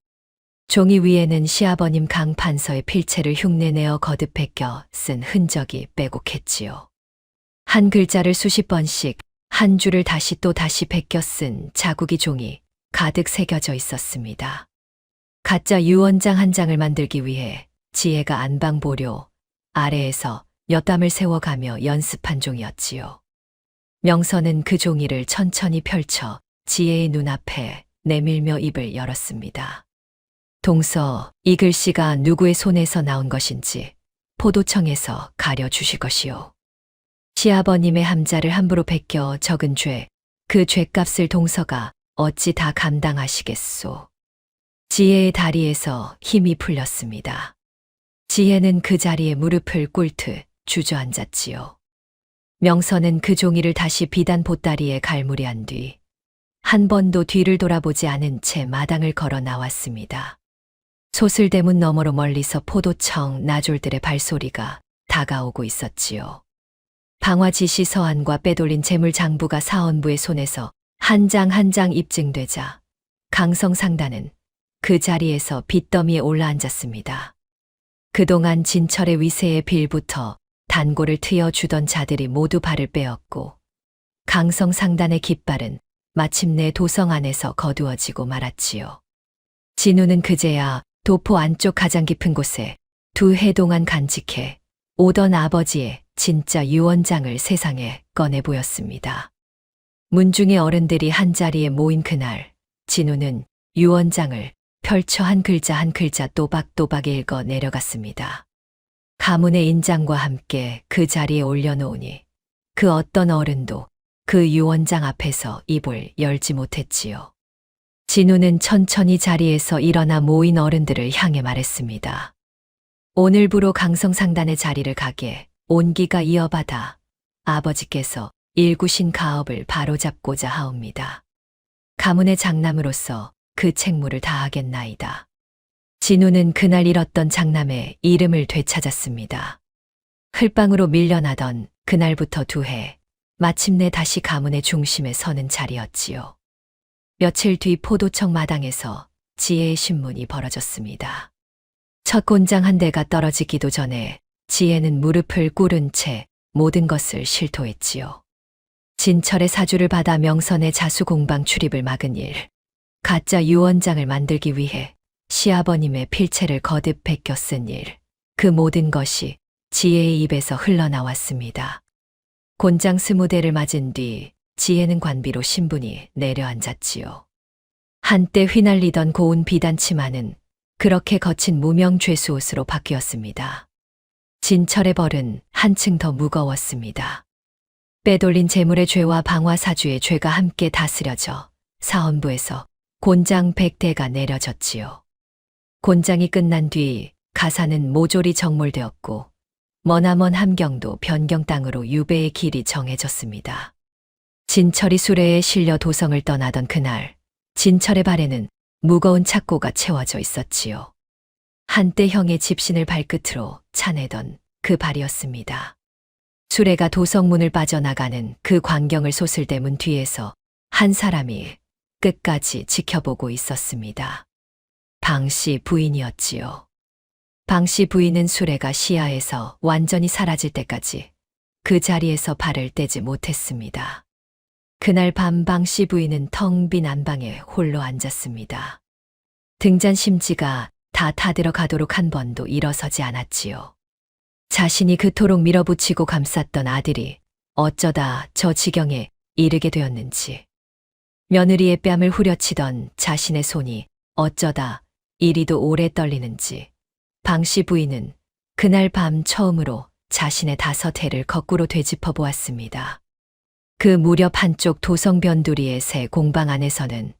종이 위에는 시아버님 강판서의 필체를 흉내내어 거듭 베껴 쓴 흔적이 빼곡했지요. 한 글자를 수십 번씩 한 줄을 다시 또 다시 베껴 쓴 자국이 종이 가득 새겨져 있었습니다. 가짜 유언장 한 장을 만들기 위해 지혜가 안방보료 아래에서 몇 담을 세워가며 연습한 종이었지요. 명선은 그 종이를 천천히 펼쳐 지혜의 눈앞에 내밀며 입을 열었습니다. 동서, 이 글씨가 누구의 손에서 나온 것인지 포도청에서 가려주실 것이요. 시아버님의 함자를 함부로 베껴 적은 죄, 그 죄값을 동서가 어찌 다 감당하시겠소. 지혜의 다리에서 힘이 풀렸습니다. 지혜는 그 자리에 무릎을 꿇듯 주저앉았지요. 명선은 그 종이를 다시 비단 보따리에 갈무리한 뒤 한 번도 뒤를 돌아보지 않은 채 마당을 걸어 나왔습니다. 소슬대문 너머로 멀리서 포도청 나졸들의 발소리가 다가오고 있었지요. 방화지시 서한과 빼돌린 재물장부가 사헌부의 손에서 한 장 한 장 입증되자 강성상단은 그 자리에서 빚더미에 올라앉았습니다. 그동안 진철의 위세에 빌부터 단고를 트여주던 자들이 모두 발을 빼었고 강성상단의 깃발은 마침내 도성 안에서 거두어지고 말았지요. 진우는 그제야 도포 안쪽 가장 깊은 곳에 2해 동안 간직해 오던 아버지의 진짜 유언장을 세상에 꺼내 보였습니다. 문중의 어른들이 한자리에 모인 그날 진우는 유언장을 펼쳐 한 글자 한 글자 또박또박 읽어 내려갔습니다. 가문의 인장과 함께 그 자리에 올려놓으니 그 어떤 어른도 그 유언장 앞에서 입을 열지 못했지요. 진우는 천천히 자리에서 일어나 모인 어른들을 향해 말했습니다. 오늘부로 강성상단의 자리를 가게 온기가 이어받아 아버지께서 일구신 가업을 바로잡고자 하옵니다. 가문의 장남으로서 그 책무를 다하겠나이다. 진우는 그날 잃었던 장남의 이름을 되찾았습니다. 흘방으로 밀려나던 그날부터 2해, 마침내 다시 가문의 중심에 서는 자리였지요. 며칠 뒤 포도청 마당에서 지혜의 신문이 벌어졌습니다. 첫 곤장 한 대가 떨어지기도 전에 지혜는 무릎을 꿇은 채 모든 것을 실토했지요. 진철의 사주를 받아 명선의 자수공방 출입을 막은 일, 가짜 유언장을 만들기 위해 시아버님의 필체를 거듭 베껴 쓴 일, 그 모든 것이 지혜의 입에서 흘러나왔습니다. 곤장 20대를 맞은 뒤 지혜는 관비로 신분이 내려앉았지요. 한때 휘날리던 고운 비단 치마는 그렇게 거친 무명 죄수옷으로 바뀌었습니다. 진철의 벌은 한층 더 무거웠습니다. 빼돌린 재물의 죄와 방화사주의 죄가 함께 다스려져 사헌부에서 곤장 100대가 내려졌지요. 곤장이 끝난 뒤 가사는 모조리 정몰되었고 머나먼 함경도 변경 땅으로 유배의 길이 정해졌습니다. 진철이 수레에 실려 도성을 떠나던 그날, 진철의 발에는 무거운 착고가 채워져 있었지요. 한때 형의 집신을 발끝으로 차내던 그 발이었습니다. 수레가 도성문을 빠져나가는 그 광경을 솟을대문 뒤에서 한 사람이 끝까지 지켜보고 있었습니다. 방씨 부인이었지요. 방씨 부인은 수레가 시야에서 완전히 사라질 때까지 그 자리에서 발을 떼지 못했습니다. 그날 밤 방씨 부인은 텅 빈 안방에 홀로 앉았습니다. 등잔 심지가 다 타들어 가도록 한 번도 일어서지 않았지요. 자신이 그토록 밀어붙이고 감쌌던 아들이 어쩌다 저 지경에 이르게 되었는지, 며느리의 뺨을 후려치던 자신의 손이 어쩌다 이리도 오래 떨리는지, 방씨 부인은 그날 밤 처음으로 자신의 5해를 거꾸로 되짚어 보았습니다. 그 무렵 한쪽 도성 변두리의 새 공방 안에서는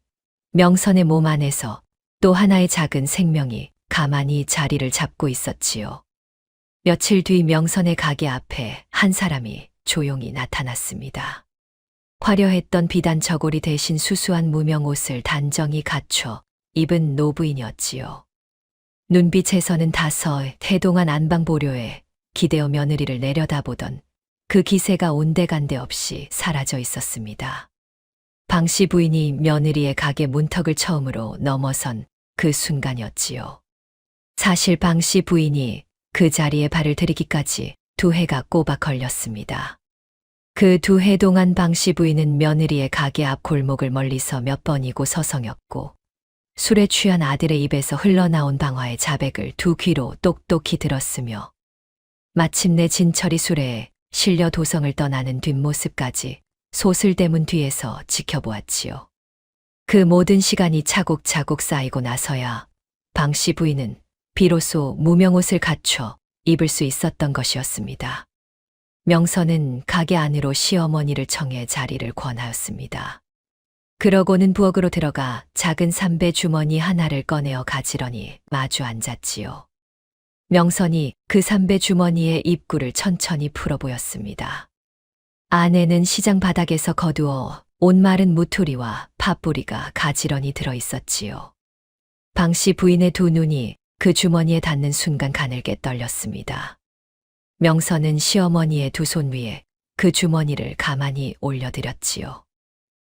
명선의 몸 안에서 또 하나의 작은 생명이 가만히 자리를 잡고 있었지요. 며칠 뒤 명선의 가게 앞에 한 사람이 조용히 나타났습니다. 화려했던 비단 저고리 대신 수수한 무명 옷을 단정히 갖춰 입은 노부인이었지요. 눈빛에서는 태동한 안방보료에 기대어 며느리를 내려다보던 그 기세가 온데간데 없이 사라져 있었습니다. 방씨 부인이 며느리의 가게 문턱을 처음으로 넘어선 그 순간이었지요. 사실 방씨 부인이 그 자리에 발을 들이기까지 2해가 꼬박 걸렸습니다. 그 2해 동안 방씨 부인은 며느리의 가게 앞 골목을 멀리서 몇 번이고 서성였고, 술에 취한 아들의 입에서 흘러나온 방화의 자백을 2 귀로 똑똑히 들었으며, 마침내 진철이 수레에 실려 도성을 떠나는 뒷모습까지 소슬대문 뒤에서 지켜보았지요. 그 모든 시간이 차곡차곡 쌓이고 나서야 방씨 부인은 비로소 무명옷을 갖춰 입을 수 있었던 것이었습니다. 명선은 가게 안으로 시어머니를 청해 자리를 권하였습니다. 그러고는 부엌으로 들어가 작은 삼배 주머니 하나를 꺼내어 가지런히 마주 앉았지요. 명선이 그 삼배 주머니의 입구를 천천히 풀어 보였습니다. 안에는 시장 바닥에서 거두어 온 마른 무토리와 팥뿌리가 가지런히 들어 있었지요. 방씨 부인의 2 눈이 그 주머니에 닿는 순간 가늘게 떨렸습니다. 명선은 시어머니의 2 손 위에 그 주머니를 가만히 올려드렸지요.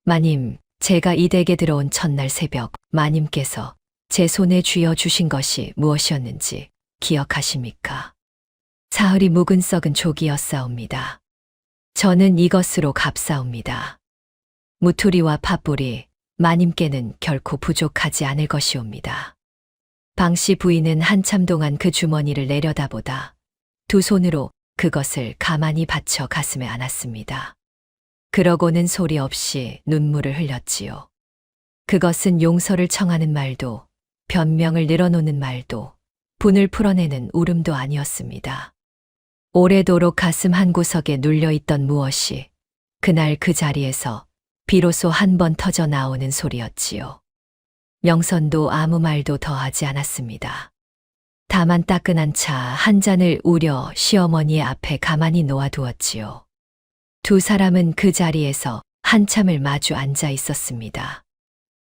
마님, 제가 이 댁에 들어온 첫날 새벽 마님께서 제 손에 쥐어 주신 것이 무엇이었는지 기억하십니까? 사흘이 묵은 썩은 조기였사옵니다. 저는 이것으로 갚사옵니다. 무토리와 팥뿌리, 마님께는 결코 부족하지 않을 것이옵니다. 방씨 부인은 한참 동안 그 주머니를 내려다보다 2 손으로 그것을 가만히 받쳐 가슴에 안았습니다. 그러고는 소리 없이 눈물을 흘렸지요. 그것은 용서를 청하는 말도, 변명을 늘어놓는 말도, 분을 풀어내는 울음도 아니었습니다. 오래도록 가슴 한구석에 눌려있던 무엇이 그날 그 자리에서 비로소 한 번 터져 나오는 소리였지요. 명선도 아무 말도 더 하지 않았습니다. 다만 따끈한 차 한 잔을 우려 시어머니의 앞에 가만히 놓아두었지요. 2 사람은 그 자리에서 한참을 마주 앉아 있었습니다.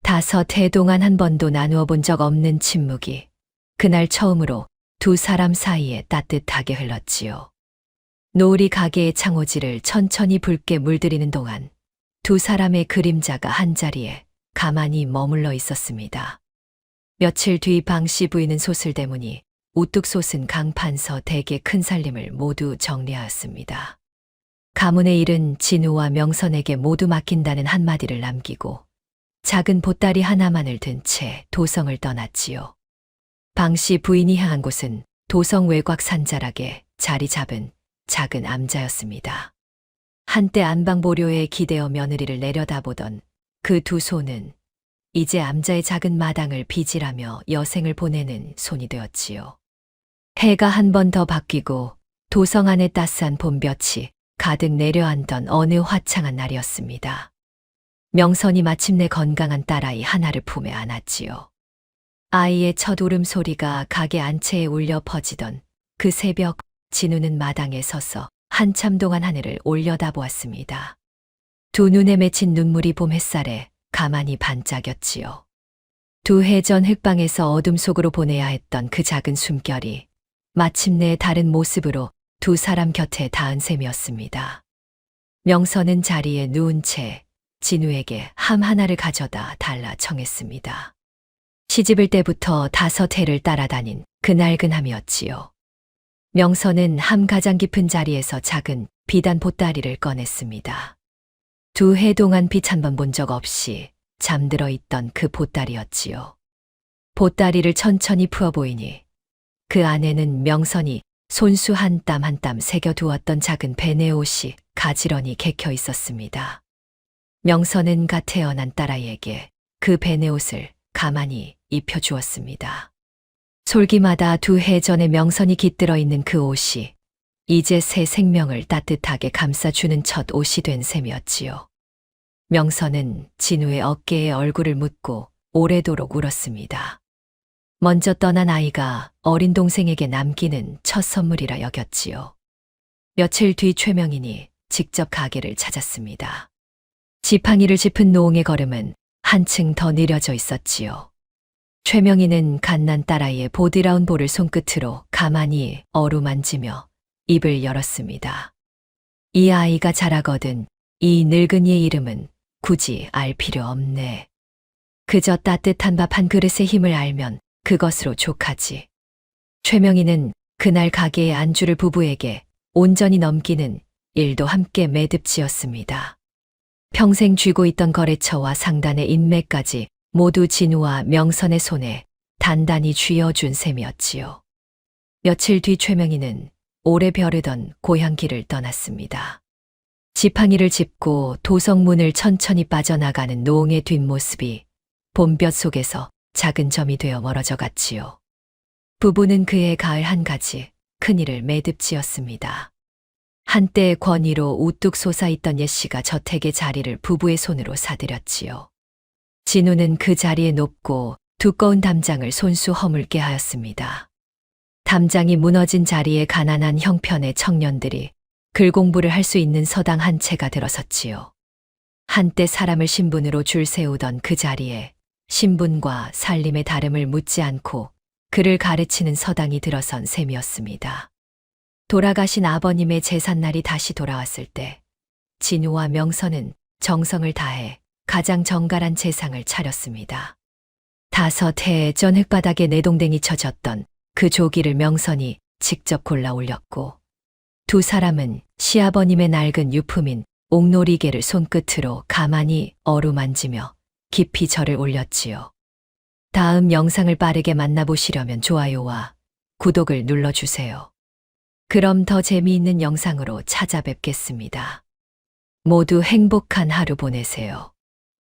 5해 동안 한 번도 나누어 본 적 없는 침묵이 그날 처음으로 2 사람 사이에 따뜻하게 흘렀지요. 노을이 가게의 창호지를 천천히 붉게 물들이는 동안 2 사람의 그림자가 한자리에 가만히 머물러 있었습니다. 며칠 뒤 방씨 부인은 소슬대문이 우뚝 솟은 강판서 댁의 큰 살림을 모두 정리하였습니다. 가문의 일은 진우와 명선에게 모두 맡긴다는 한마디를 남기고 작은 보따리 하나만을 든 채 도성을 떠났지요. 방씨 부인이 향한 곳은 도성 외곽 산자락에 자리 잡은 작은 암자였습니다. 한때 안방보료에 기대어 며느리를 내려다보던 그 2 손은 이제 암자의 작은 마당을 비질하며 여생을 보내는 손이 되었지요. 해가 한 번 더 바뀌고 도성 안에 따스한 봄볕이 가득 내려앉던 어느 화창한 날이었습니다. 명선이 마침내 건강한 딸아이 하나를 품에 안았지요. 아이의 첫 울음소리가 가게 안채에 울려 퍼지던 그 새벽, 진우는 마당에 서서 한참 동안 하늘을 올려다보았습니다. 두 눈에 맺힌 눈물이 봄 햇살에 가만히 반짝였지요. 2해 전 흙방에서 어둠 속으로 보내야 했던 그 작은 숨결이 마침내 다른 모습으로 두 사람 곁에 닿은 셈이었습니다. 명선은 자리에 누운 채 진우에게 함 하나를 가져다 달라 청했습니다. 시집을 때부터 5해를 따라다닌 그 낡은 함이었지요. 명선은 함 가장 깊은 자리에서 작은 비단 보따리를 꺼냈습니다. 2해 동안 빛 한 번 본 적 없이 잠들어 있던 그 보따리였지요. 보따리를 천천히 풀어 보이니 그 안에는 명선이 손수 한 땀 한 땀 새겨두었던 작은 베네옷이 가지런히 개켜 있었습니다. 명선은 갓 태어난 딸아이에게 그 베네옷을 가만히 입혀주었습니다. 솔기마다 2해 전에 명선이 깃들어 있는 그 옷이 이제 새 생명을 따뜻하게 감싸주는 첫 옷이 된 셈이었지요. 명선은 진우의 어깨에 얼굴을 묻고 오래도록 울었습니다. 먼저 떠난 아이가 어린 동생에게 남기는 첫 선물이라 여겼지요. 며칠 뒤 최명인이 직접 가게를 찾았습니다. 지팡이를 짚은 노홍의 걸음은 한층 더 느려져 있었지요. 최명인은 갓난 딸아이의 보드라운 볼을 손끝으로 가만히 어루만지며 입을 열었습니다. 이 아이가 자라거든 이 늙은이의 이름은 굳이 알 필요 없네. 그저 따뜻한 밥 한 그릇의 힘을 알면 그것으로 족하지. 최명희는 그날 가게의 안주를 부부에게 온전히 넘기는 일도 함께 매듭지었습니다. 평생 쥐고 있던 거래처와 상단의 인맥까지 모두 진우와 명선의 손에 단단히 쥐어준 셈이었지요. 며칠 뒤 최명희는 오래 벼르던 고향길을 떠났습니다. 지팡이를 짚고 도성문을 천천히 빠져나가는 노홍의 뒷모습이 봄볕 속에서 작은 점이 되어 멀어져 갔지요. 부부는 그해 가을 한 가지 큰일을 매듭지었습니다. 한때 권위로 우뚝 솟아있던 옛씨가 저택의 자리를 부부의 손으로 사들였지요. 진우는 그 자리에 높고 두꺼운 담장을 손수 허물게 하였습니다. 담장이 무너진 자리에 가난한 형편의 청년들이 글 공부를 할 수 있는 서당 한 채가 들어섰지요. 한때 사람을 신분으로 줄 세우던 그 자리에 신분과 살림의 다름을 묻지 않고 그를 가르치는 서당이 들어선 셈이었습니다. 돌아가신 아버님의 제삿날이 다시 돌아왔을 때 진우와 명선은 정성을 다해 가장 정갈한 제상을 차렸습니다. 5해 전 흙바닥에 내동댕이 쳐졌던 그 조기를 명선이 직접 골라 올렸고 두 사람은 시아버님의 낡은 유품인 옥놀이개를 손끝으로 가만히 어루만지며 깊이 절을 올렸지요. 다음 영상을 빠르게 만나보시려면 좋아요와 구독을 눌러주세요. 그럼 더 재미있는 영상으로 찾아뵙겠습니다. 모두 행복한 하루 보내세요.